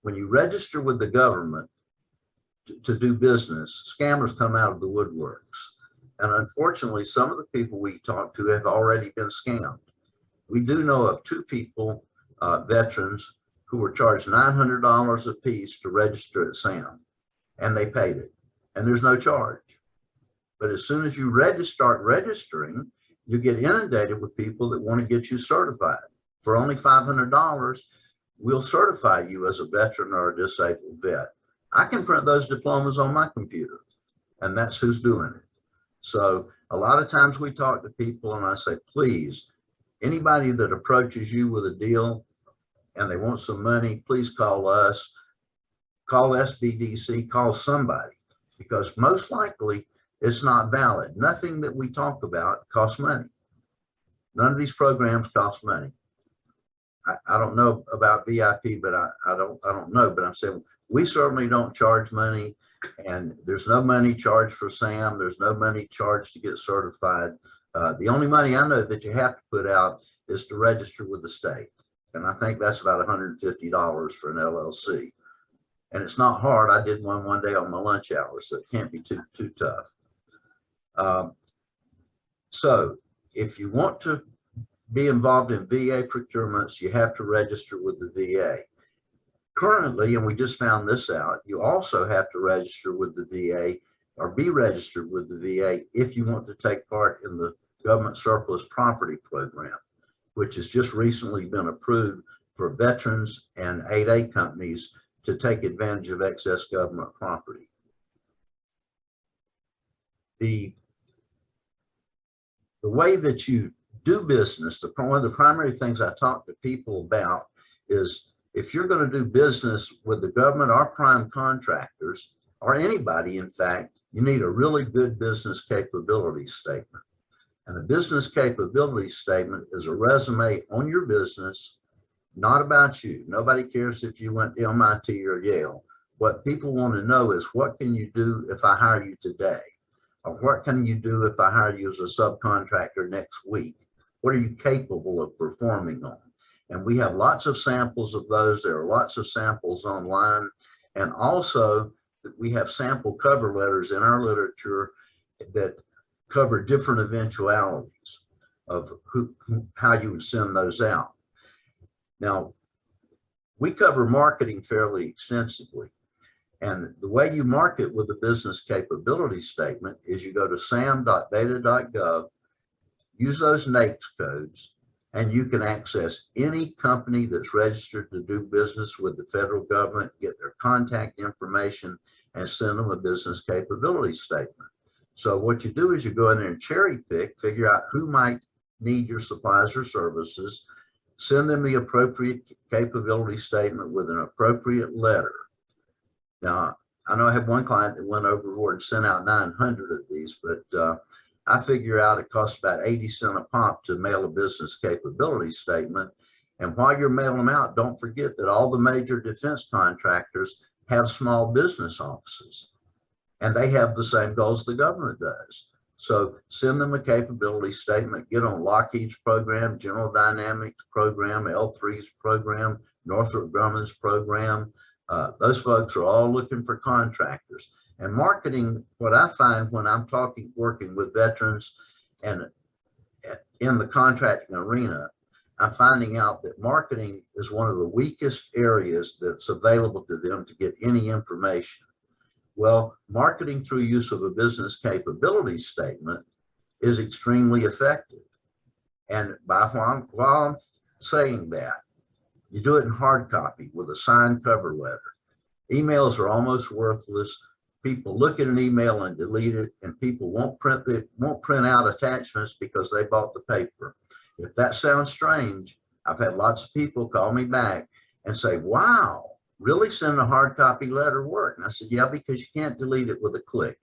When you register with the government to do business, scammers come out of the woodworks. And unfortunately, some of the people we talk to have already been scammed. We do know of 2 people, veterans, who were charged $900 a piece to register at SAM, and they paid it, and there's no charge. But as soon as you start registering, you get inundated with people that want to get you certified. For only $500, we'll certify you as a veteran or a disabled vet. I can print those diplomas on my computer, and that's who's doing it. So a lot of times we talk to people and I say, please, anybody that approaches you with a deal and they want some money, please call us, call SBDC, call somebody, because most likely it's not valid. Nothing that we talk about costs money. None of these programs cost money. I don't know about VIP, but I don't know, but I'm saying we certainly don't charge money, and there's no money charged for SAM. There's no money charged to get certified. The only money I know that you have to put out is to register with the state. And I think that's about $150 for an LLC. And it's not hard. I did one day on my lunch hour, so it can't be too tough. So if you want to be involved in VA procurements, you have to register with the VA. Currently, and we just found this out, you also have to register with the VA or be registered with the VA if you want to take part in the government surplus property program, which has just recently been approved for veterans and 8A companies to take advantage of excess government property. The way that you do business, one of the primary things I talk to people about is if you're going to do business with the government or prime contractors or anybody, in fact, you need a really good business capability statement. And a business capability statement is a resume on your business, not about you. Nobody cares if you went to MIT or Yale. What people want to know is, what can you do if I hire you today? Or what can you do if I hire you as a subcontractor next week? What are you capable of performing on? And we have lots of samples of those. There are lots of samples online. And also we have sample cover letters in our literature that cover different eventualities of how you would send those out. Now, we cover marketing fairly extensively. And the way you market with the business capability statement is you go to sam.beta.gov, use those NAICS codes, and you can access any company that's registered to do business with the federal government, get their contact information, and send them a business capability statement. So what you do is you go in there and cherry pick, figure out who might need your supplies or services, send them the appropriate capability statement with an appropriate letter. Now, I know I have one client that went overboard and sent out 900 of these, but I figure out it costs about 80 cents a pop to mail a business capability statement. And while you're mailing them out, don't forget that all the major defense contractors have small business offices, and they have the same goals the government does. So send them a capability statement, get on Lockheed's program, General Dynamics program, L3's program, Northrop Grumman's program. Those folks are all looking for contractors. And marketing, what I find when I'm working with veterans and in the contracting arena, I'm finding out that marketing is one of the weakest areas that's available to them to get any information. Well, marketing through use of a business capability statement is extremely effective. And while I'm saying that, you do it in hard copy with a signed cover letter. Emails are almost worthless. People look at an email and delete it, and people won't print out attachments because they bought the paper. If that sounds strange, I've had lots of people call me back and say, wow, really send a hard copy letter work? And I said, yeah, because you can't delete it with a click.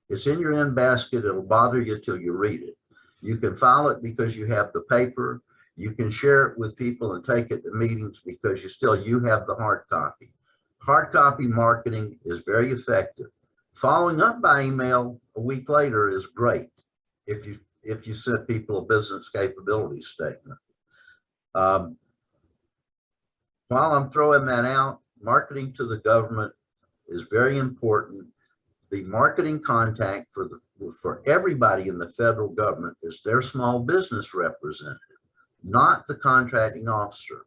It's in your in basket. It'll bother you till you read it. You can file it because you have the paper. You can share it with people and take it to meetings because you have the hard copy. Hard copy marketing is very effective. Following up by email a week later is great if you send people a business capability statement. While I'm throwing that out, marketing to the government is very important. The marketing contact for everybody in the federal government is their small business representative, not the contracting officer.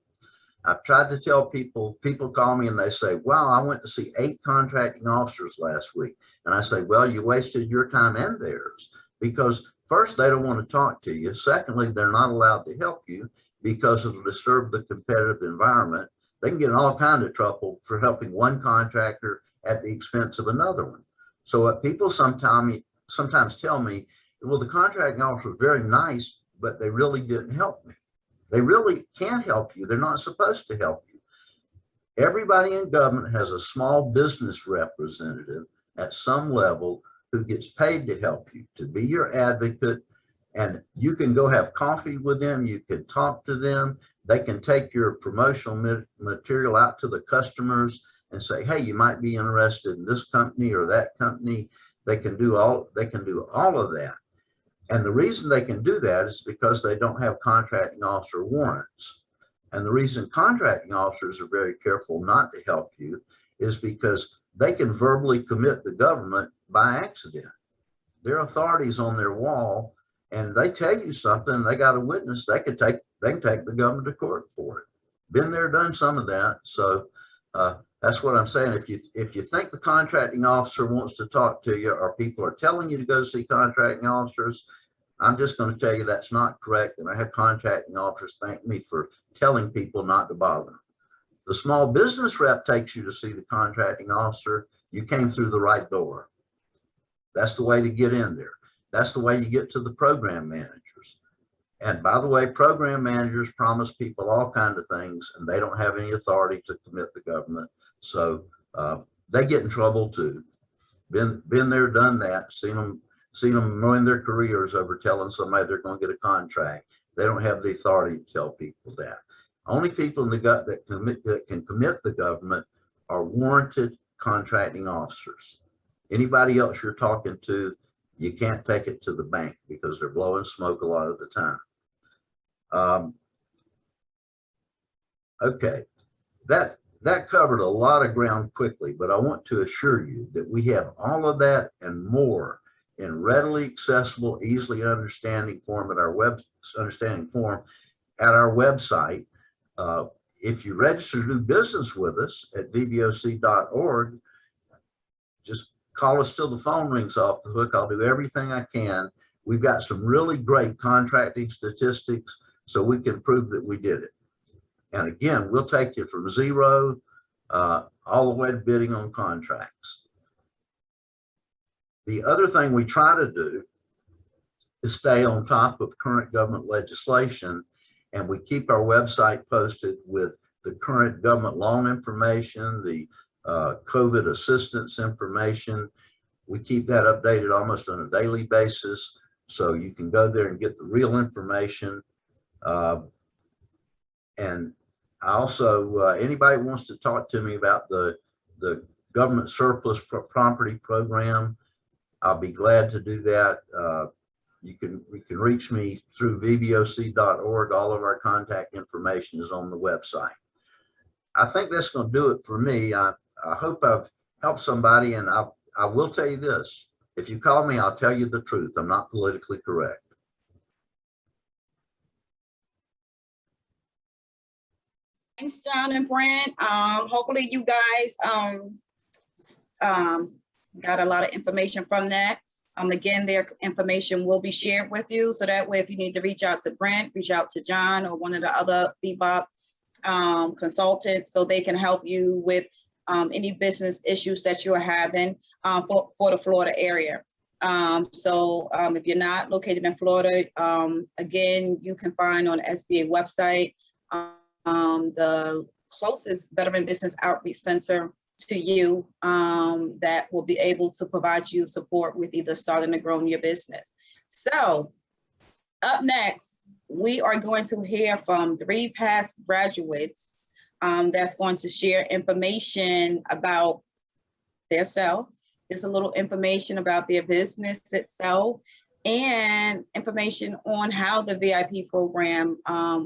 I've tried to tell people call me and they say, wow, I went to see 8 contracting officers last week. And I say, well, you wasted your time and theirs, because first, they don't want to talk to you. Secondly, they're not allowed to help you because it'll disturb the competitive environment. They can get in all kinds of trouble for helping one contractor at the expense of another one. So what people sometimes tell me, well, the contracting officer was very nice, but they really didn't help me. They really can't help you. They're not supposed to help you. Everybody in government has a small business representative at some level who gets paid to help you, to be your advocate. And you can go have coffee with them. You can talk to them. They can take your promotional material out to the customers and say, hey, you might be interested in this company or that company. They can do all of that. And the reason they can do that is because they don't have contracting officer warrants. And the reason contracting officers are very careful not to help you is because they can verbally commit the government by accident. Their authorities on their wall, and they tell you something, they got a witness, they can take the government to court for it. Been there, done some of that. So that's what I'm saying. If you think the contracting officer wants to talk to you, or people are telling you to go see contracting officers, I'm just going to tell you that's not correct. And I have contracting officers thank me for telling people not to bother them. The small business rep takes you to see the contracting officer. You came through the right door. That's the way to get in there. That's the way you get to the program managers. And by the way, program managers promise people all kinds of things, and they don't have any authority to commit the government. So they get in trouble too. Been there, done that. Seen them ruin their careers over telling somebody they're going to get a contract. They don't have the authority to tell people that. Only people in the gut that can commit the government are warranted contracting officers. Anybody else you're talking to, you can't take it to the bank because they're blowing smoke a lot of the time. Okay, that covered a lot of ground quickly, but I want to assure you that we have all of that and more in readily accessible, easily understanding form at our website. If you register to do business with us at vboc.org, just call us till the phone rings off the hook. I'll do everything I can. We've got some really great contracting statistics so we can prove that we did it. And again, we'll take you from zero all the way to bidding on contracts. The other thing we try to do is stay on top of current government legislation, and we keep our website posted with the current government loan information, the COVID assistance information. We keep that updated almost on a daily basis, so you can go there and get the real information. And I also, anybody wants to talk to me about the government surplus property program, I'll be glad to do that. You can reach me through vboc.org. All of our contact information is on the website. I think that's going to do it for me. I hope I've helped somebody, and I will tell you this. If you call me, I'll tell you the truth. I'm not politically correct. Thanks, John and Brent. Hopefully you guys got a lot of information from that. Again, their information will be shared with you, so that way if you need to reach out to Brent, reach out to John or one of the other VBOC consultants, so they can help you with any business issues that you're having for the Florida area. If you're not located in Florida, again, you can find on the SBA website the closest Veteran Business Outreach Center to you that will be able to provide you support with either starting or growing your business. So up next, we are going to hear from 3 past graduates that's going to share information about their self. Just a little information about their business itself, and information on how the VIP program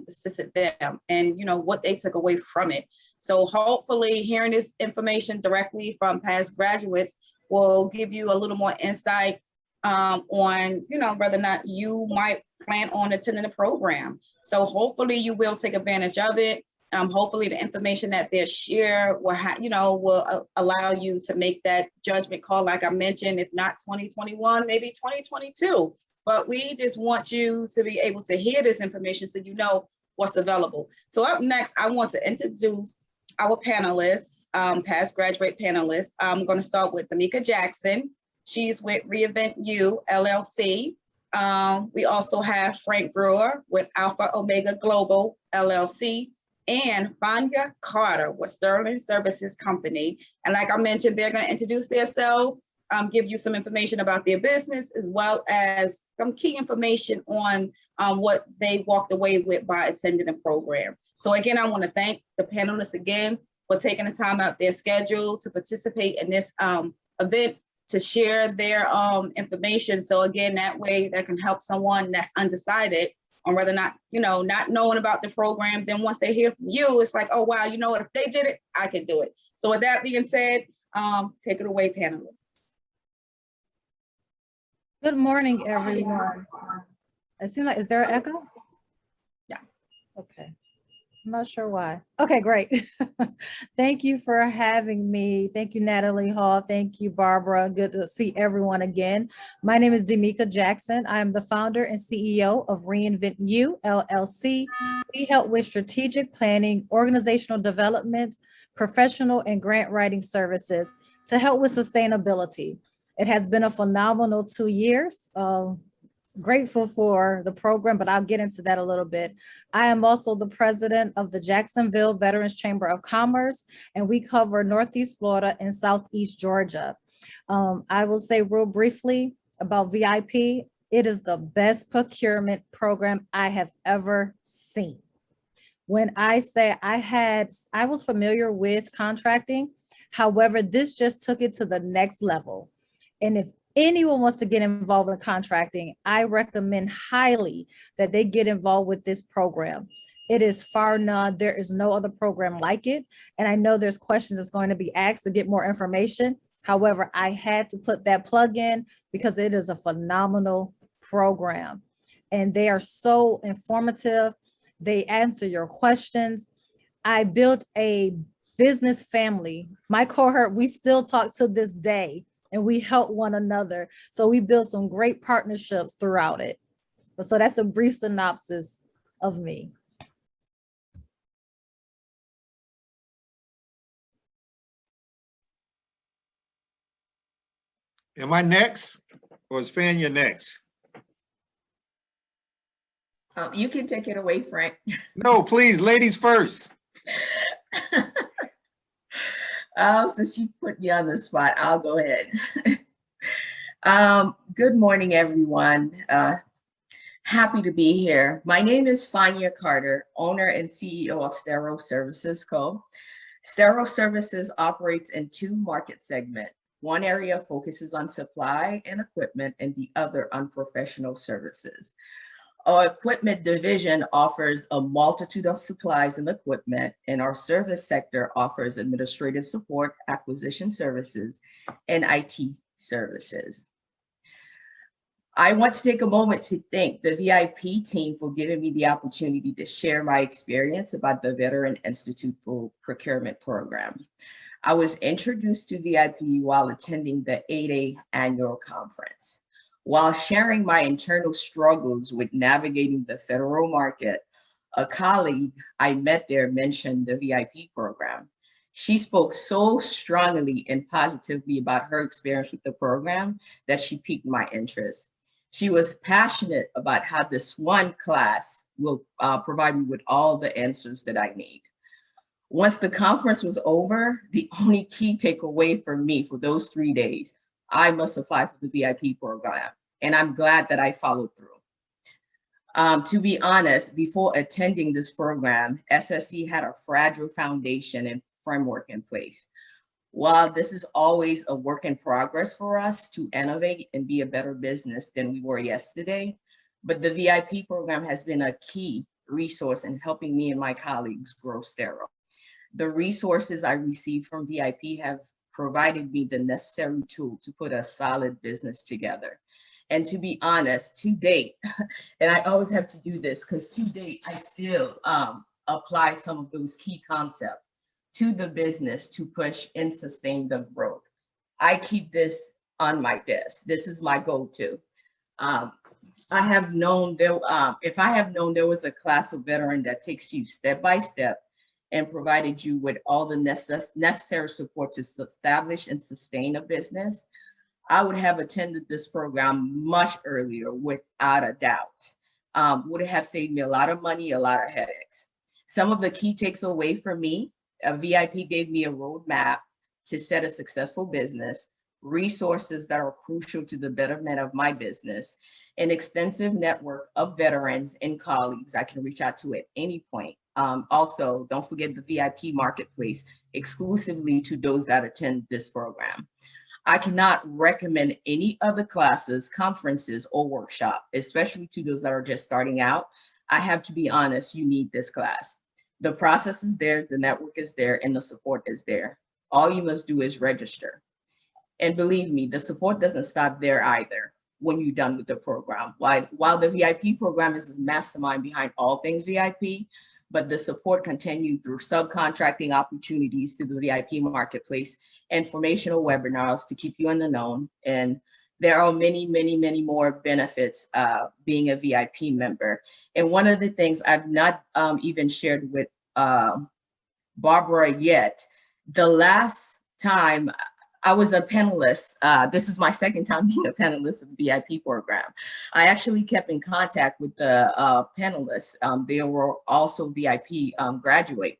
assisted them, and what they took away from it. So hopefully hearing this information directly from past graduates will give you a little more insight on whether or not you might plan on attending the program. So hopefully you will take advantage of it. Hopefully the information that they share will allow you to make that judgment call, like I mentioned, if not 2021, maybe 2022. But we just want you to be able to hear this information so you know what's available. So up next, I want to introduce our panelists, past graduate panelists. I'm going to start with Tamika Jackson. She's with Reinvent You, LLC. We also have Frank Brewer with Alpha Omega Global, LLC. And Fania Carter with Sterling Services Company. And like I mentioned, they're going to introduce themselves give you some information about their business, as well as some key information on what they walked away with by attending the program. So again, I want to thank the panelists again for taking the time out their schedule to participate in this event, to share their information. So again, that way that can help someone that's undecided on whether or not, not knowing about the program. Then once they hear from you, it's like, oh, wow, you know what, if they did it, I can do it. So with that being said, take it away, panelists. Good morning, everyone. It seems like, is there an echo? Yeah. Okay. I'm not sure why. Okay, great. Thank you for having me. Thank you, Natalie Hall. Thank you, Barbara. Good to see everyone again. My name is Demika Jackson. I am the founder and CEO of Reinvent You, LLC. We help with strategic planning, organizational development, professional and grant writing services to help with sustainability. It has been a phenomenal 2 years. Grateful for the program, but I'll get into that a little bit. I am also the president of the Jacksonville Veterans Chamber of Commerce, and we cover Northeast Florida and Southeast Georgia. I will say real briefly about VIP. It is the best procurement program I have ever seen. When I say I was familiar with contracting, however, this just took it to the next level. And if anyone wants to get involved in contracting, I recommend highly that they get involved with this program. It is far none. There is no other program like it. And I know there's questions that's going to be asked to get more information. However, I had to put that plug in because it is a phenomenal program. And they are so informative. They answer your questions. I built a business family. My cohort, we still talk to this day, and we help one another. So we built some great partnerships throughout it. So that's a brief synopsis of me. Am I next, or is Fania next? You can take it away, Frank. No, please, ladies first. Since you put me on the spot, I'll go ahead. Good morning, everyone. Happy to be here. My name is Fania Carter, owner and CEO of Stero Services Co. Stero Services operates in 2 market segments. One area focuses on supply and equipment, and the other on professional services. Our equipment division offers a multitude of supplies and equipment, and our service sector offers administrative support, acquisition services, and IT services. I want to take a moment to thank the VIP team for giving me the opportunity to share my experience about the Veteran Institute for Procurement Program. I was introduced to VIP while attending the 8A annual conference. While sharing my internal struggles with navigating the federal market, a colleague I met there mentioned the VIP program. She spoke so strongly and positively about her experience with the program that she piqued my interest. She was passionate about how this one class will provide me with all the answers that I need. Once the conference was over, the only key takeaway for me for those 3 days, I must apply for the VIP program, and I'm glad that I followed through. To be honest, before attending this program, SSC had a fragile foundation and framework in place. While this is always a work in progress for us to innovate and be a better business than we were yesterday, but the VIP program has been a key resource in helping me and my colleagues grow Stero. The resources I received from VIP have provided me the necessary tool to put a solid business together. And to be honest, to date, and I always have to do this because to date, I still apply some of those key concepts to the business to push and sustain the growth. I keep this on my desk. This is my go-to. I have known there, if I have known there was a class of veteran that takes you step by step and provided you with all the necessary support to establish and sustain a business, I would have attended this program much earlier without a doubt. Would have saved me a lot of money, a lot of headaches. Some of the key takes away from me, VIP gave me a roadmap to set a successful business, resources that are crucial to the betterment of my business, an extensive network of veterans and colleagues I can reach out to at any point. Also, don't forget the VIP marketplace exclusively to those that attend this program. I cannot recommend any other classes, conferences, or workshop, especially to those that are just starting out. I have to be honest, you need this class. The process is there, the network is there, and the support is there. All you must do is register. And believe me, the support doesn't stop there either when you're done with the program. While the VIP program is the mastermind behind all things VIP, but the support continued through subcontracting opportunities through the VIP marketplace, informational webinars to keep you in the know. And there are many, many, many more benefits being a VIP member. And one of the things I've not even shared with Barbara yet, the last time I was a panelist. This is my second time being a panelist for the VIP program. I actually kept in contact with the panelists. They were also VIP graduate.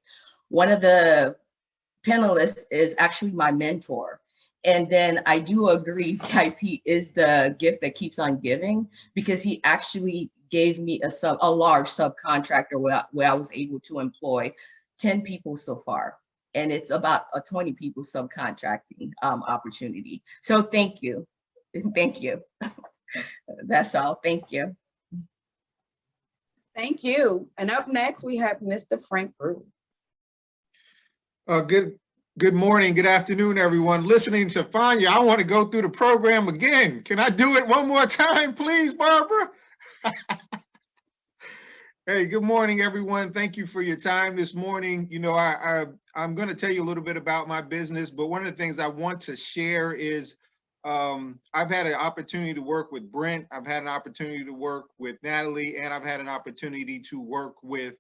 One of the panelists is actually my mentor. And then I do agree VIP is the gift that keeps on giving, because he actually gave me a large subcontractor where I was able to employ 10 people so far. And it's about a 20 people subcontracting opportunity. So thank you. Thank you. That's all. Thank you. Thank you. And up next, we have Mr. Frank Brew. Good morning, good afternoon, everyone. Listening to Fanya, I want to go through the program again. Can I do it one more time, please, Barbara? Hey, good morning, everyone. Thank you for your time this morning. You know, I'm going to tell you a little bit about my business, but one of the things I want to share is I've had an opportunity to work with Brent. I've had an opportunity to work with Natalie, and I've had an opportunity to work with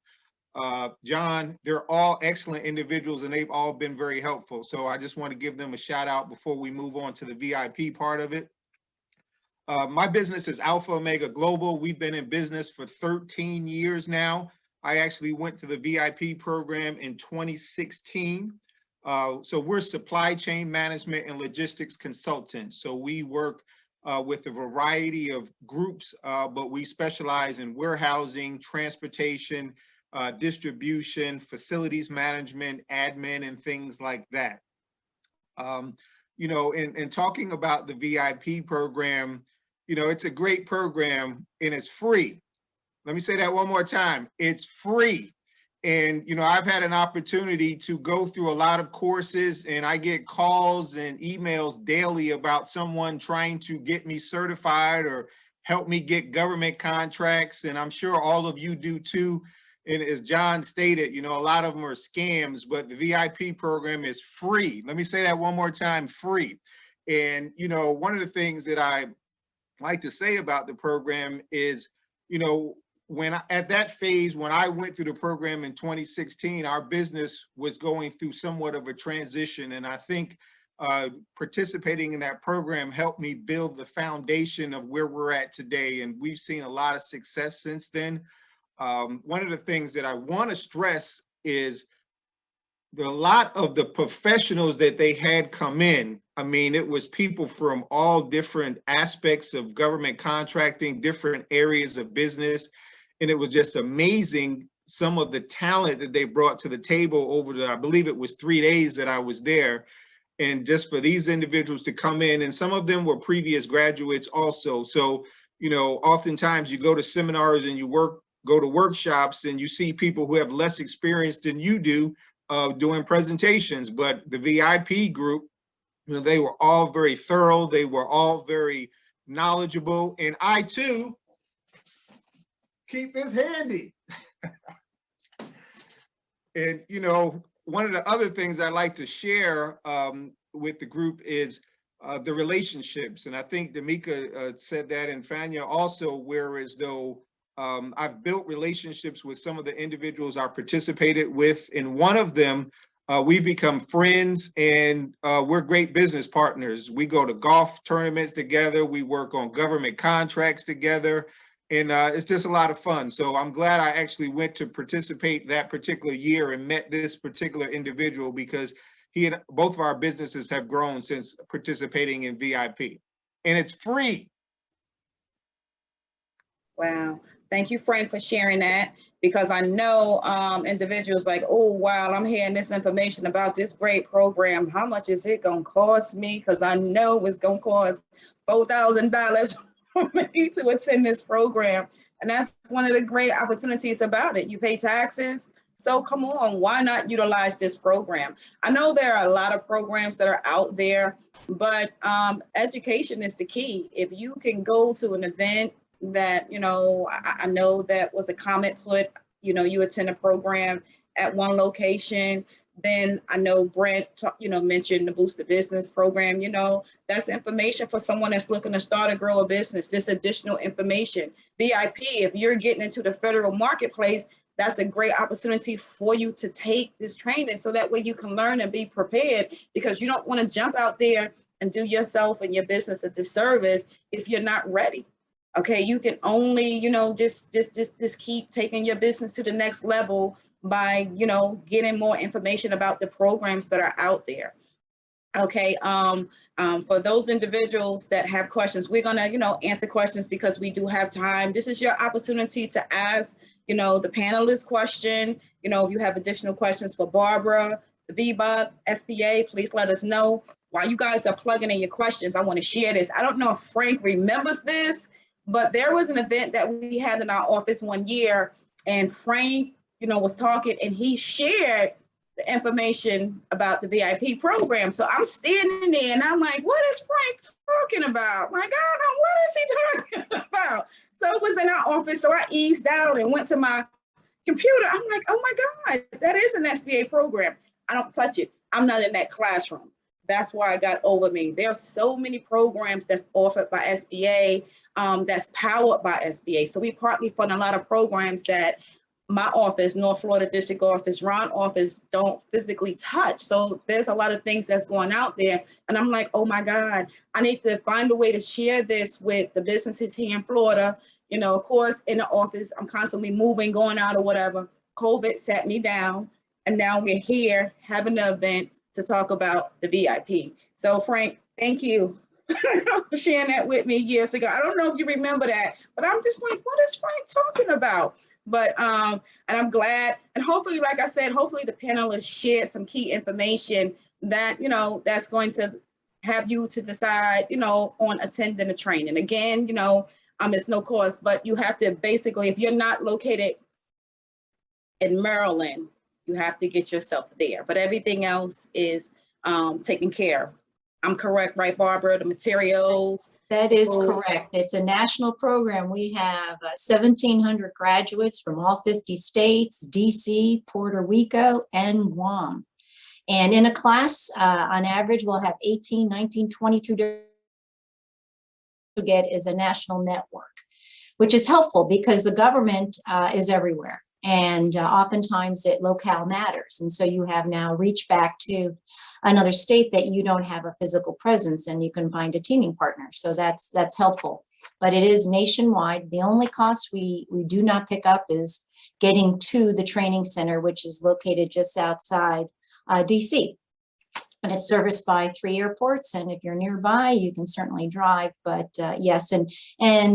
John. They're all excellent individuals, and they've all been very helpful. So I just want to give them a shout out before we move on to the VIP part of it. My business is Alpha Omega Global. We've been in business for 13 years now. I actually went to the VIP program in 2016. So we're supply chain management and logistics consultants. So we work with a variety of groups, but we specialize in warehousing, transportation, distribution, facilities management, admin, and things like that. You know, in talking about the VIP program, you know, it's a great program and it's free. Let me say that one more time. It's free. And, you know, I've had an opportunity to go through a lot of courses, and I get calls and emails daily about someone trying to get me certified or help me get government contracts. And I'm sure all of you do too. And as John stated, you know, a lot of them are scams, but the VIP program is free. Let me say that one more time, free. And, you know, one of the things that I like to say about the program is, you know, at that phase, when I went through the program in 2016, our business was going through somewhat of a transition. And I think participating in that program helped me build the foundation of where we're at today. And we've seen a lot of success since then. One of the things that I want to stress is a lot of the professionals that they had come in. I mean, it was people from all different aspects of government contracting, different areas of business. And it was just amazing, some of the talent that they brought to the table over the, I believe it was 3 days that I was there. And just for these individuals to come in, and some of them were previous graduates also. So, you know, oftentimes you go to seminars and you go to workshops and you see people who have less experience than you do doing presentations. But the VIP group, you know, they were all very thorough. They were all very knowledgeable. And I too keep this handy. And, you know, one of the other things I like to share with the group is the relationships. And I think Damika said that, and Fanya also, whereas though I've built relationships with some of the individuals I participated with. And one of them, we've become friends, and we're great business partners. We go to golf tournaments together. We work on government contracts together. And it's just a lot of fun. So I'm glad I actually went to participate that particular year and met this particular individual, because both of our businesses have grown since participating in VIP, and it's free. Wow. Thank you, Frank, for sharing that, because I know individuals like, oh, wow, I'm hearing this information about this great program. How much is it going to cost me? Because I know it's going to cost $4,000 for me to attend this program. And that's one of the great opportunities about it. You pay taxes. So come on, why not utilize this program? I know there are a lot of programs that are out there, but education is the key. If you can go to an event that, you know, I know that was a comment put, you know, you attend a program at one location, then I know Brent, you know, mentioned the Boost the Business program. You know, that's information for someone that's looking to start or grow a business, this additional information. VIP, if you're getting into the federal marketplace, that's a great opportunity for you to take this training so that way you can learn and be prepared, because you don't want to jump out there and do yourself and your business a disservice if you're not ready. Okay, you can only, you know, just keep taking your business to the next level by, you know, getting more information about the programs that are out there. Okay, for those individuals that have questions, we're gonna, you know, answer questions because we do have time. This is your opportunity to ask, you know, the panelist question. You know, if you have additional questions for Barbara, the VBOC, SBA, please let us know. While you guys are plugging in your questions, I want to share this. I don't know if Frank remembers this, but there was an event that we had in our office one year, and Frank, you know, was talking, and he shared the information about the VIP program. So I'm standing there and I'm like, what is Frank talking about? My God, what is he talking about? So it was in our office. So I eased out and went to my computer. I'm like, oh my God, that is an SBA program. I don't touch it. I'm not in that classroom. That's why I got over me. There are so many programs that's offered by SBA, that's powered by SBA. So we partly fund a lot of programs that my office, North Florida District Office, Ron office, don't physically touch. So there's a lot of things that's going out there. And I'm like, oh my God, I need to find a way to share this with the businesses here in Florida. You know, of course, in the office, I'm constantly moving, going out or whatever. COVID sat me down, and now we're here having an event to talk about the VIP. So Frank, thank you for sharing that with me years ago. I don't know if you remember that, but I'm just like, what is Frank talking about? But, and I'm glad, and hopefully, like I said, hopefully the panelists shared some key information that, you know, that's going to have you to decide, you know, on attending the training. Again, you know, it's no cost, but you have to basically, if you're not located in Maryland, you have to get yourself there, but everything else is taken care of. I'm correct, right, Barbara? The materials? That is correct. It's a national program. We have 1,700 graduates from all 50 states, DC, Puerto Rico, and Guam. And in a class, on average, we'll have 18, 19, 22 to get is a national network, which is helpful because the government is everywhere. And oftentimes locale matters. And so you have now reached back to another state that you don't have a physical presence, and you can find a teaming partner. So that's helpful. But it is nationwide. The only cost we do not pick up is getting to the training center, which is located just outside DC. And it's serviced by 3 airports. And if you're nearby, you can certainly drive. But yes, and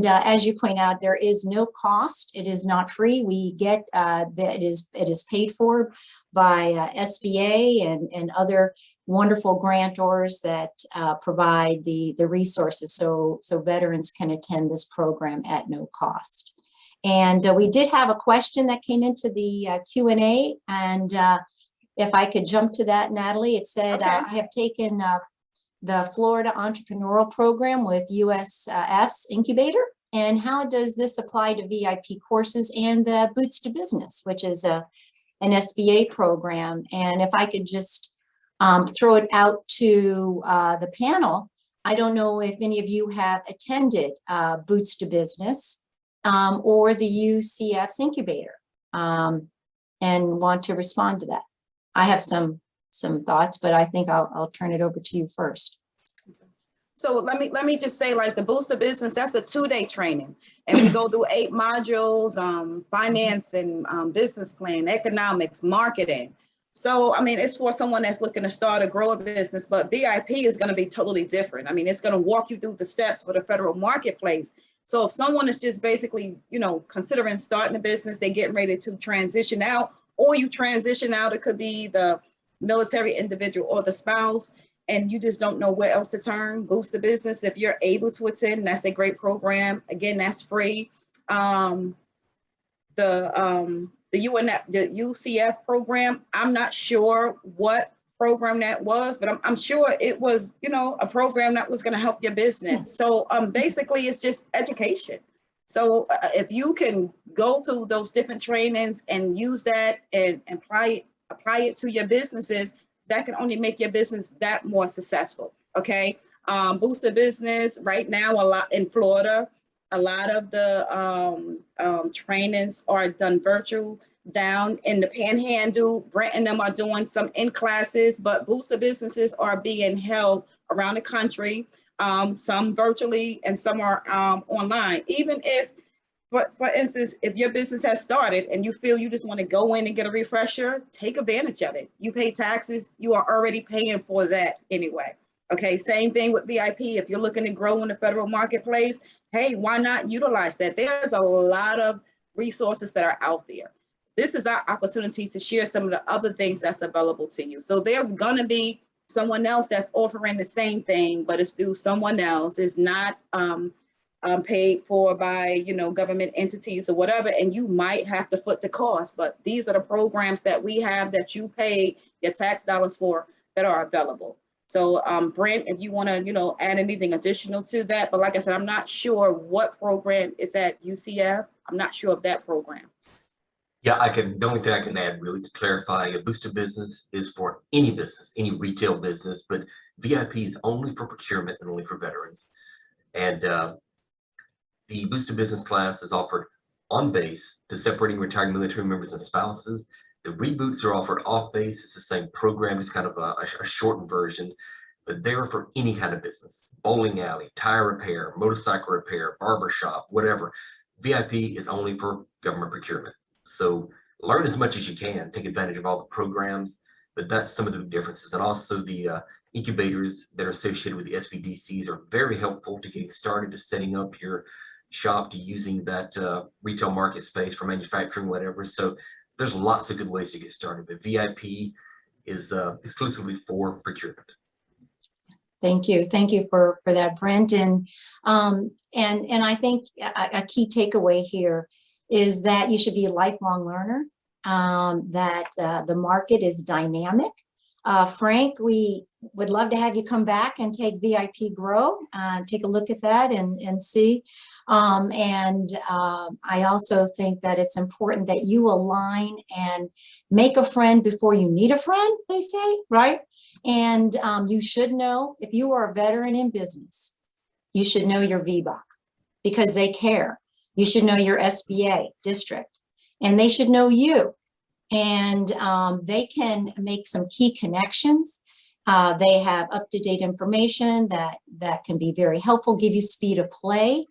as you point out, there is no cost. It is not free. We get that it is paid for by SBA and other wonderful grantors that provide the resources so veterans can attend this program at no cost. And we did have a question that came into the Q&A, and if I could jump to that, Natalie, it said, okay. I have taken the Florida Entrepreneurial Program with USF's incubator. And how does this apply to VIP courses and the Boots to Business, which is an SBA program? And if I could just throw it out to the panel, I don't know if any of you have attended Boots to Business or the UCF's incubator and want to respond to that. I have some thoughts, but I think I'll turn it over to you first. So let me just say, like, the Boost to Business, that's a 2-day training, and we go through 8 modules, finance and business plan, economics, marketing. So, I mean, it's for someone that's looking to start or grow a business, but VIP is going to be totally different. I mean, it's going to walk you through the steps for the federal marketplace. So if someone is just basically, considering starting a business, they're getting ready to transition out, or you transition out, it could be the military individual or the spouse, and you just don't know where else to turn, Boost the Business. If you're able to attend, that's a great program. Again, that's free. The UCF program, I'm not sure what program that was, but I'm sure it was, a program that was going to help your business. So basically, it's just education. So if you can go to those different trainings and use that and apply it to your businesses, that can only make your business that more successful. Okay. Boost the Business right now, a lot in Florida. A lot of the trainings are done virtual. Down in the Panhandle, Brent and them are doing some in classes, but Boost the Businesses are being held around the country, some virtually and some are online. Even if, for instance, if your business has started and you feel you just want to go in and get a refresher, take advantage of it. You pay taxes, you are already paying for that anyway. Okay, same thing with VIP. If you're looking to grow in the federal marketplace, hey, why not utilize that? There's a lot of resources that are out there. This is our opportunity to share some of the other things that's available to you. So there's gonna be someone else that's offering the same thing, but it's through someone else. It's not paid for by government entities or whatever, and you might have to foot the cost. But these are the programs that we have that you pay your tax dollars for that are available. So Brent, if you want to, add anything additional to that, but like I said, I'm not sure what program is at UCF. I'm not sure of that program. Yeah, the only thing I can add really to clarify, a Booster Business is for any business, any retail business, but VIP is only for procurement and only for veterans. And the Booster Business class is offered on base to separating retiring military members and spouses. The reboots are offered off base. It's the same program. It's kind of a shortened version, but they're for any kind of business: bowling alley, tire repair, motorcycle repair, barber shop, whatever. VIP is only for government procurement. So learn as much as you can, take advantage of all the programs, but that's some of the differences. And also the incubators that are associated with the SBDCs are very helpful to getting started, to setting up your shop, to using that retail market space for manufacturing, whatever. So there's lots of good ways to get started, but VIP is exclusively for procurement. Thank you for that, Brent. And I think a key takeaway here is that you should be a lifelong learner, that the market is dynamic. Frank, we would love to have you come back and take VIP Grow, take a look at that and see. I also think that it's important that you align and make a friend before you need a friend, they say, right? And you should know, if you are a veteran in business, you should know your VBOC because they care. You should know your SBA district, and they should know you. And they can make some key connections. They have up-to-date information that can be very helpful, give you speed of play.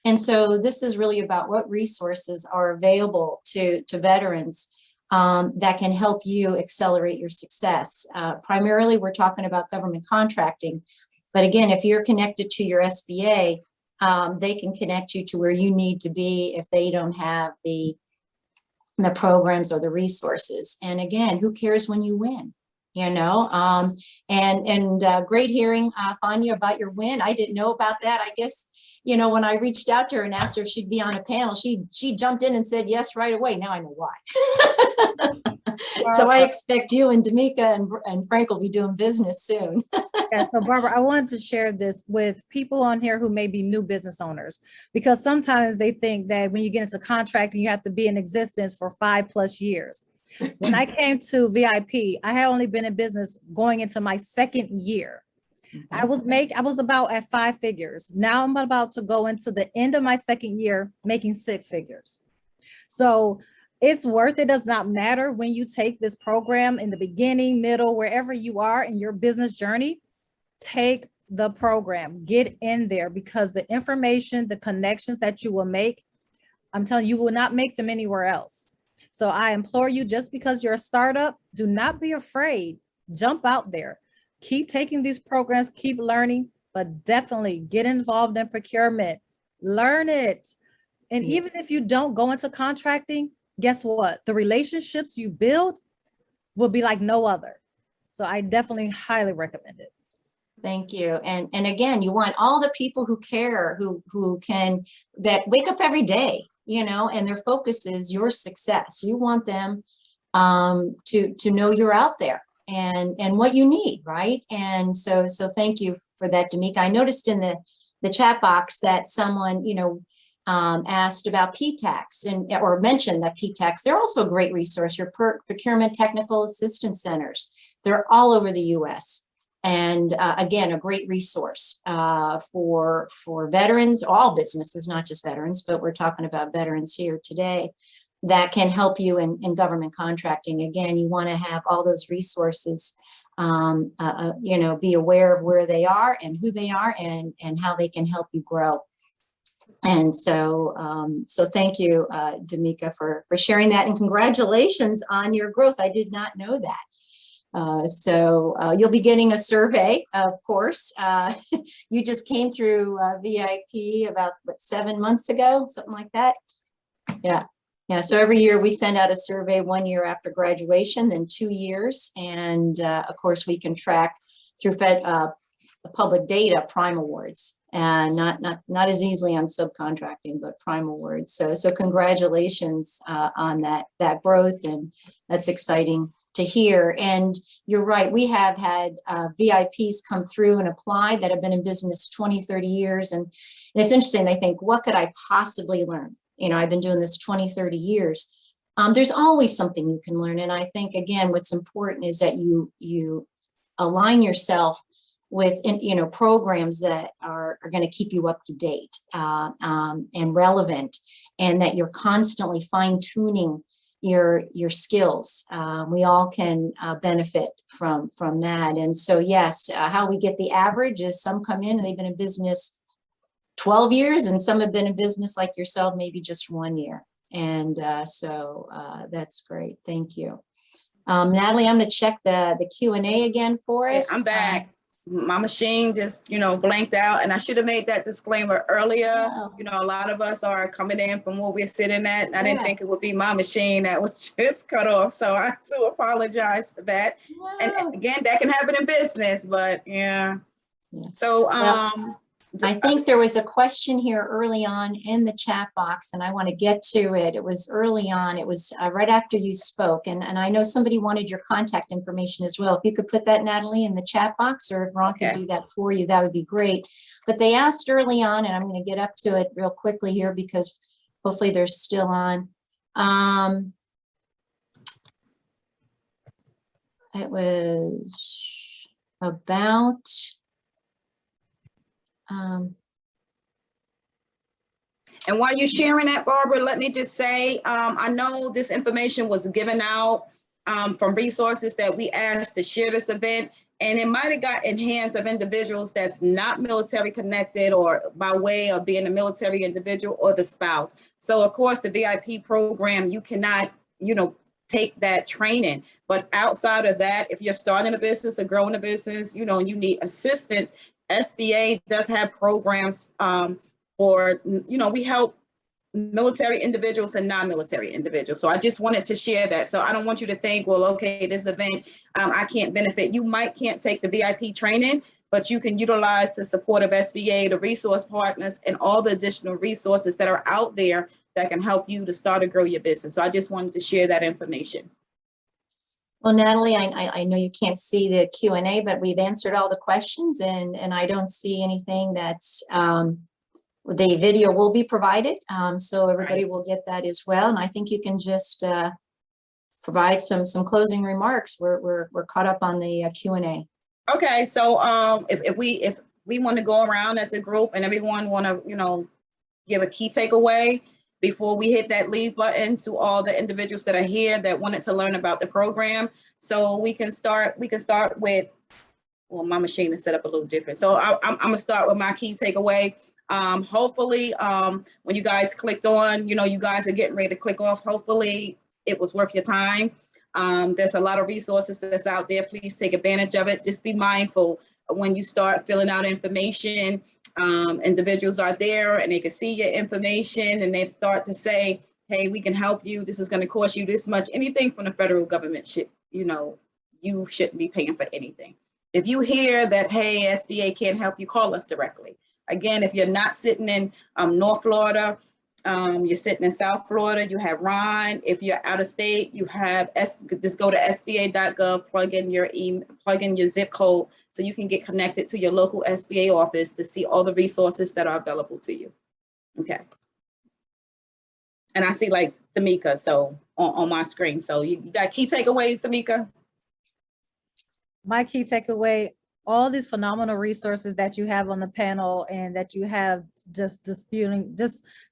And so this is really about what resources are available to veterans that can help you accelerate your success. Primarily, we're talking about government contracting. But again, if you're connected to your SBA, they can connect you to where you need to be if they don't have the programs or the resources. And again, who cares when you win? Great hearing, Fania, about your win. I didn't know about that. I guess, when I reached out to her and asked her if she'd be on a panel, she jumped in and said yes right away. Now I know why. So I expect you and D'Amica and Frank will be doing business soon. Yeah, so Barbara, I wanted to share this with people on here who may be new business owners, because sometimes they think that when you get into contracting, you have to be in existence for 5+ years. When I came to VIP, I had only been in business going into my 2nd year. I was about at 5 figures. Now I'm about to go into the end of my 2nd year, making 6 figures. So it's worth it. Does not matter when you take this program in the beginning, middle, wherever you are in your business journey, take the program, get in there, because the information, the connections that you will make, I'm telling you, you will not make them anywhere else. So I implore you, just because you're a startup, do not be afraid. Jump out there. Keep taking these programs, keep learning, but definitely get involved in procurement. Learn it. And even if you don't go into contracting, guess what? The relationships you build will be like no other. So I definitely highly recommend it. Thank you. And again, you want all the people who care, that wake up every day, and their focus is your success. You want them to know you're out there and what you need, right? And so thank you for that, D'Amica. I noticed in the chat box that someone, asked about PTACs or mentioned that PTACs, they're also a great resource. Your procurement technical assistance centers, they're all over the US. And again, a great resource for veterans, all businesses, not just veterans, but we're talking about veterans here today, that can help you in government contracting. Again, you want to have all those resources, be aware of where they are and who they are and how they can help you grow. And so thank you, D'Amica, for sharing that, and congratulations on your growth. I did not know that. You'll be getting a survey, of course. You just came through VIP about 7 months ago, something like that. Yeah. So every year we send out a survey, 1 year after graduation, then 2 years. And of course we can track through public data, Prime Awards, and not as easily on subcontracting, but Prime Awards. So congratulations on that growth, and that's exciting to hear. And you're right, we have had VIPs come through and apply that have been in business 20, 30 years. And it's interesting, they think, what could I possibly learn? I've been doing this 20, 30 years. There's always something you can learn. And I think, again, what's important is that you align yourself with, programs that are going to keep you up to date and relevant, and that you're constantly fine-tuning your skills. We all can benefit from that. And so, yes, how we get the average is some come in and they've been in business 12 years, and some have been in business like yourself, maybe just 1 year. And so that's great. Thank you. Natalie, I'm going to check the Q&A again for us. I'm back. My machine just, blanked out, and I should have made that disclaimer earlier. Oh. A lot of us are coming in from where we're sitting at, and I didn't think it would be my machine that was just cut off. So I do apologize for that. Wow. And again, that can happen in business, but yeah. So, I think there was a question here early on in the chat box, and I want to get to it. It was early on. It was right after you spoke. And I know somebody wanted your contact information as well. If you could put that, Natalie, in the chat box, or if Ron could do that for you, that would be great. But they asked early on, and I'm going to get up to it real quickly here because hopefully they're still on. It was about... and while you're sharing that, Barbara, let me just say, I know this information was given out from resources that we asked to share this event, and it might have got in hands of individuals that's not military connected or by way of being a military individual or the spouse. So of course, the VIP program, you cannot, take that training. But outside of that, if you're starting a business or growing a business, you need assistance, SBA does have programs for, we help military individuals and non-military individuals. So I just wanted to share that. So I don't want you to think, well, okay, this event, I can't benefit. You can't take the VIP training, but you can utilize the support of SBA, the resource partners, and all the additional resources that are out there that can help you to start or grow your business. So I just wanted to share that information. Well, Natalie, I know you can't see the Q&A, but we've answered all the questions, and I don't see anything that's, the video will be provided, so everybody will get that as well. And I think you can just provide some closing remarks. We're caught up on the Q&A. Okay, so if we want to go around as a group and everyone want to, give a key takeaway before we hit that leave button to all the individuals that are here that wanted to learn about the program. So we can start with, well, my machine is set up a little different. So I'm gonna start with my key takeaway. Hopefully, when you guys clicked on, you guys are getting ready to click off. Hopefully it was worth your time. There's a lot of resources that's out there. Please take advantage of it. Just be mindful when you start filling out information. Individuals are there and they can see your information and they start to say, hey, we can help you. This is going to cost you this much. Anything from the federal government should, you shouldn't be paying for anything. If you hear that, hey, SBA can't help you, call us directly. Again, if you're not sitting in North Florida, you're sitting in South Florida, you have Ron. If you're out of state, you have just go to sba.gov, plug in your zip code so you can get connected to your local SBA office to see all the resources that are available to you. Okay. And I see like Tamika, so on my screen. So you got key takeaways, Tamika? My key takeaway, all these phenomenal resources that you have on the panel and that you have just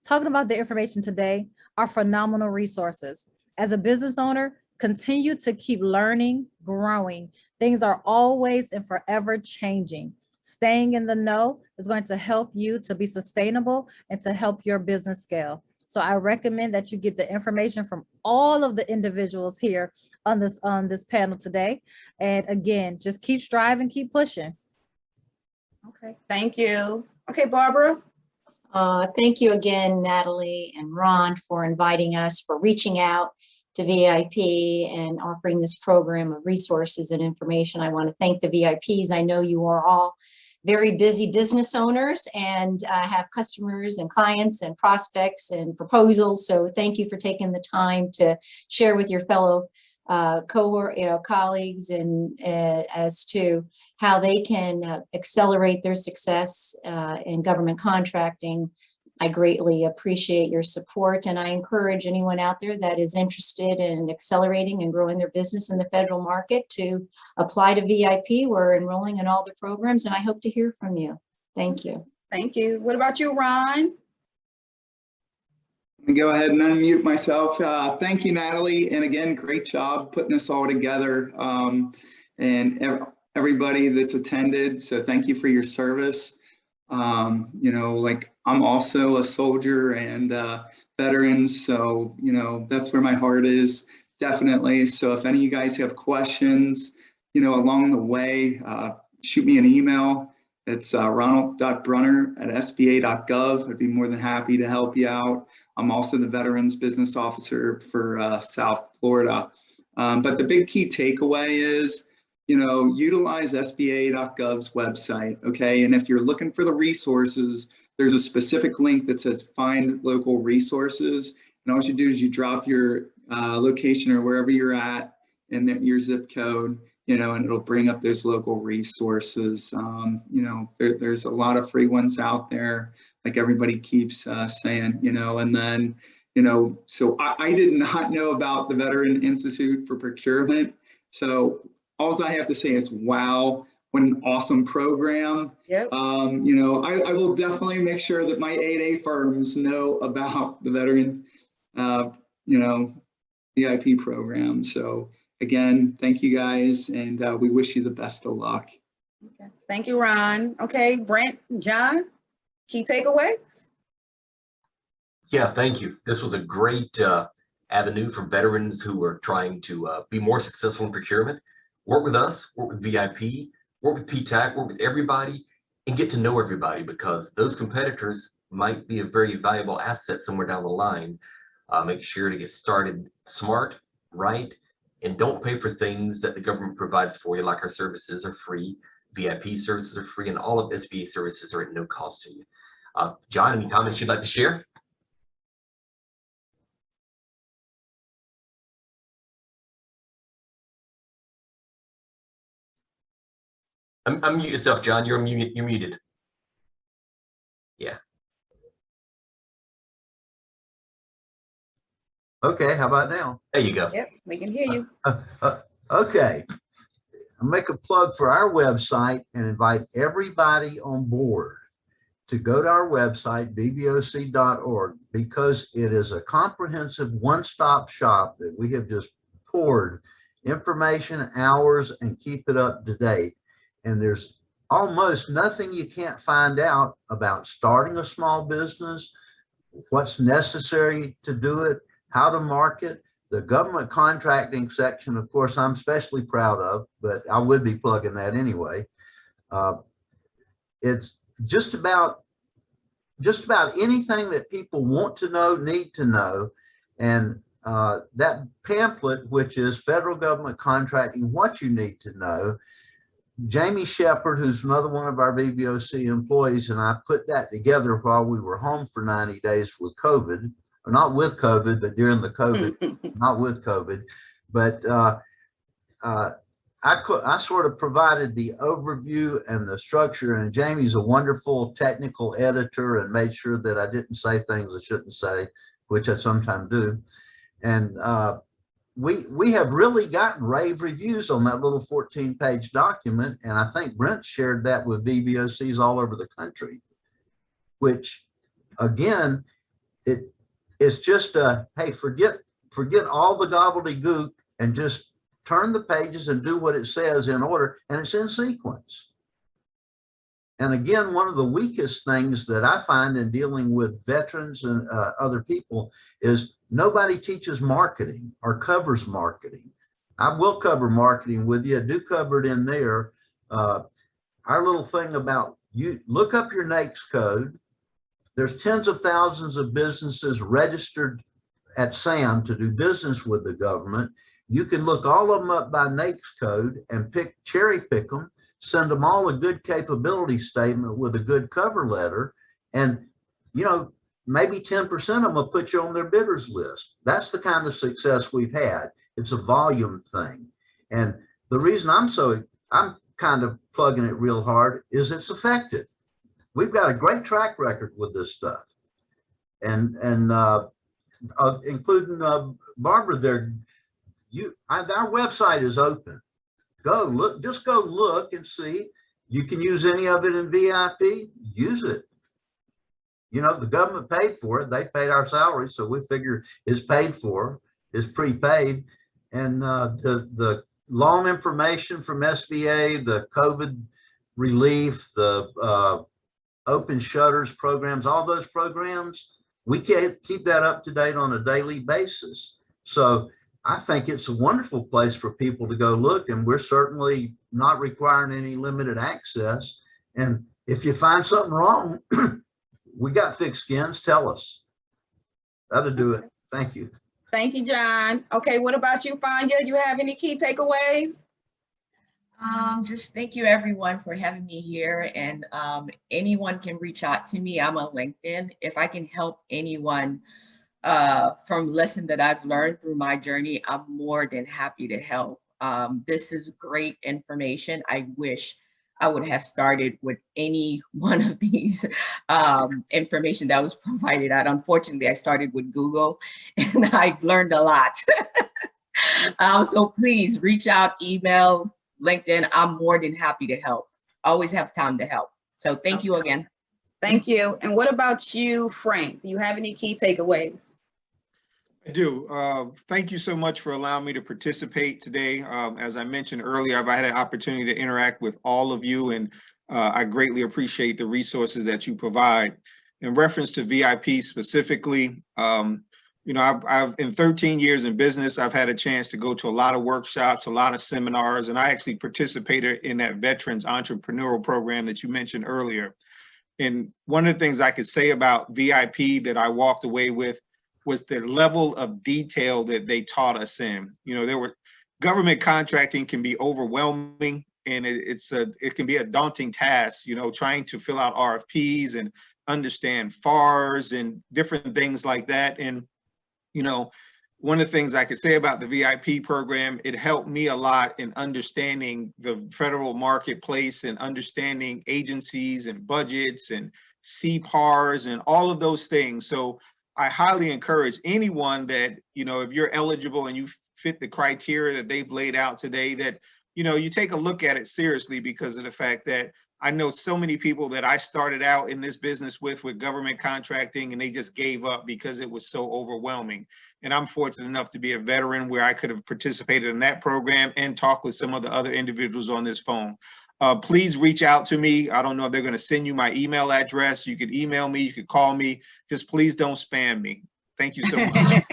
talking about the information today are phenomenal resources. As a business owner, continue to keep learning, growing. Things are always and forever changing. Staying in the know is going to help you to be sustainable and to help your business scale. So I recommend that you get the information from all of the individuals here on this panel today. And again, just keep striving, keep pushing. Okay, thank you. Okay, Barbara. Thank you again, Natalie and Ron, for inviting us, for reaching out to VIP and offering this program of resources and information. I want to thank the VIPs. I know you are all very busy business owners and have customers and clients and prospects and proposals. So thank you for taking the time to share with your fellow colleagues and as to how they can accelerate their success in government contracting. I greatly appreciate your support, and I encourage anyone out there that is interested in accelerating and growing their business in the federal market to apply to VIP. We're enrolling in all the programs, and I hope to hear from you. Thank you. Thank you. What about you, Ron? Let me go ahead and unmute myself. Thank you, Natalie. And again, great job putting this all together. And everybody that's attended. So thank you for your service. Like I'm also a soldier and veteran. So, that's where my heart is, definitely. So if any of you guys have questions, along the way, shoot me an email. It's ronald.brunner@sba.gov. I'd be more than happy to help you out. I'm also the Veterans Business Officer for South Florida. But the big key takeaway is, utilize SBA.gov's website, okay? And if you're looking for the resources, there's a specific link that says find local resources. And all you do is you drop your location or wherever you're at and then your zip code, and it'll bring up those local resources. There's a lot of free ones out there, like everybody keeps saying, and then, so I did not know about the Veteran Institute for Procurement. So all I have to say is, wow, what an awesome program. Yep. I will definitely make sure that my 8A firms know about the Veterans, VIP program. So again, thank you guys, and we wish you the best of luck. Okay. Thank you, Ron. Okay, Brent, John, key takeaways? Yeah, thank you. This was a great avenue for veterans who are trying to be more successful in procurement. Work with us, work with VIP, work with PTAC, work with everybody, and get to know everybody, because those competitors might be a very valuable asset somewhere down the line. Make sure to get started smart, right, and don't pay for things that the government provides for you, like our services are free, VIP services are free, and all of SBA services are at no cost to you. John, any comments you'd like to share? Unmute yourself, John. You're muted. Yeah. Okay, how about now? There you go. Yep, we can hear you. Okay. I'll make a plug for our website and invite everybody on board to go to our website, vboc.org, because it is a comprehensive one-stop shop that we have just poured information, hours, and keep it up to date. And there's almost nothing you can't find out about starting a small business, what's necessary to do it, how to market, The government contracting section, of course, I'm especially proud of, but I would be plugging that anyway. It's just about anything that people want to know, need to know. And that pamphlet, which is Federal Government Contracting, What You Need to Know, Jamie Shepard, who's another one of our VBOC employees, and I put that together while we were home for 90 days with COVID, or not with COVID, but during the COVID, not with COVID. But I sort of provided the overview and the structure, and Jamie's a wonderful technical editor and made sure that I didn't say things I shouldn't say, which I sometimes do. And we have really gotten rave reviews on that little 14-page document. And I think Brent shared that with VBOCs all over the country, which again, it's just hey, forget all the gobbledygook and just turn the pages and do what it says in order, and it's in sequence. And again, one of the weakest things that I find in dealing with veterans and other people is nobody teaches marketing or covers marketing. I will cover marketing with you. I do cover it in there. Our little thing about you, look up your NAICS code. There's tens of thousands of businesses registered at SAM to do business with the government. You can look all of them up by NAICS code and cherry pick them, send them all a good capability statement with a good cover letter. And, you know, maybe 10% of them will put you on their bidders list. That's the kind of success we've had. It's a volume thing. And the reason I'm kind of plugging it real hard is it's effective. We've got a great track record with this stuff. And including Barbara there, our website is open. Go look, just go look and see. You can use any of it in VIP, use it. You know, the government paid for it. They paid our salaries, so we figure it's paid for, it's prepaid. And the loan information from SBA, the COVID relief, the open shutters programs, all those programs, we can't keep that up to date on a daily basis. So I think it's a wonderful place for people to go look, and we're certainly not requiring any limited access. And if you find something wrong, we got thick skins, tell us. That'll do it. Thank you. Thank you, John. Okay, what about you, Fanya? You have any key takeaways? Just thank you everyone for having me here, and anyone can reach out to me. I'm on LinkedIn. If I can help anyone from lesson that I've learned through my journey, I'm more than happy to help. This is great information. I wish I would have started with any one of these information that was provided out. Unfortunately, I started with Google and I've learned a lot. So please reach out, email, LinkedIn. I'm more than happy to help. Always have time to help. So thank you again. Thank you. And what about you, Frank? Do you have any key takeaways? I do. Thank you so much for allowing me to participate today. As I mentioned earlier, I've had an opportunity to interact with all of you, and I greatly appreciate the resources that you provide. In reference to VIP specifically, you know, I've in 13 years in business, I've had a chance to go to a lot of workshops, a lot of seminars, and I actually participated in that Veterans Entrepreneurial Program that you mentioned earlier. And one of the things I could say about VIP that I walked away with was the level of detail that they taught us in. You know, government contracting can be overwhelming, and it can be a daunting task, you know, trying to fill out RFPs and understand FARs and different things like that. And, you know, one of the things I could say about the VIP program, it helped me a lot in understanding the federal marketplace and understanding agencies and budgets and CPARs and all of those things. So I highly encourage anyone that, you know, if you're eligible and you fit the criteria that they've laid out today, that, you know, you take a look at it seriously, because of the fact that I know so many people that I started out in this business with government contracting, and they just gave up because it was so overwhelming. And I'm fortunate enough to be a veteran where I could have participated in that program and talked with some of the other individuals on this phone. Please reach out to me. I don't know if they're going to send you my email address. You could email me, you could call me. Just please don't spam me. Thank you so much.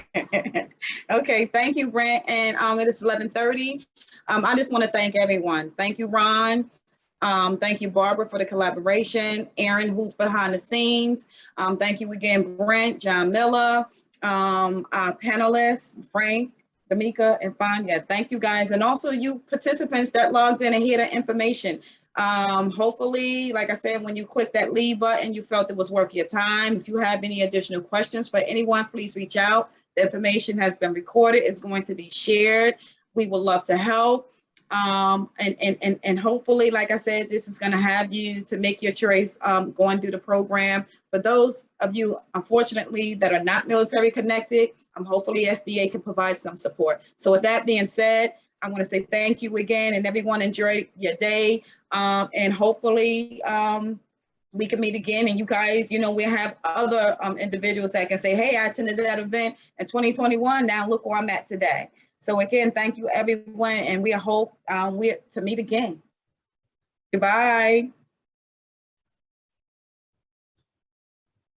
Okay, thank you, Brent. And it is 11:30. I just want to thank everyone. Thank you, Ron. Thank you, Barbara, for the collaboration. Aaron, who's behind the scenes. Thank you again, Brent, John Miller, our panelists, Frank, D'Amica, and Fanya. Thank you, guys. And also you participants that logged in and hear the information. Hopefully, like I said, when you click that leave button, you felt it was worth your time. If you have any additional questions for anyone, please reach out. The information has been recorded. It's going to be shared. We would love to help. And hopefully, like I said, this is going to have you to make your choice going through the program. For those of you, unfortunately, that are not military connected, hopefully SBA can provide some support. So with that being said, I want to say thank you again, and everyone enjoy your day. And hopefully we can meet again. And you guys, you know, we have other individuals that can say, hey, I attended that event in 2021. Now look where I'm at today. So again, thank you, everyone. And we hope to meet again. Goodbye.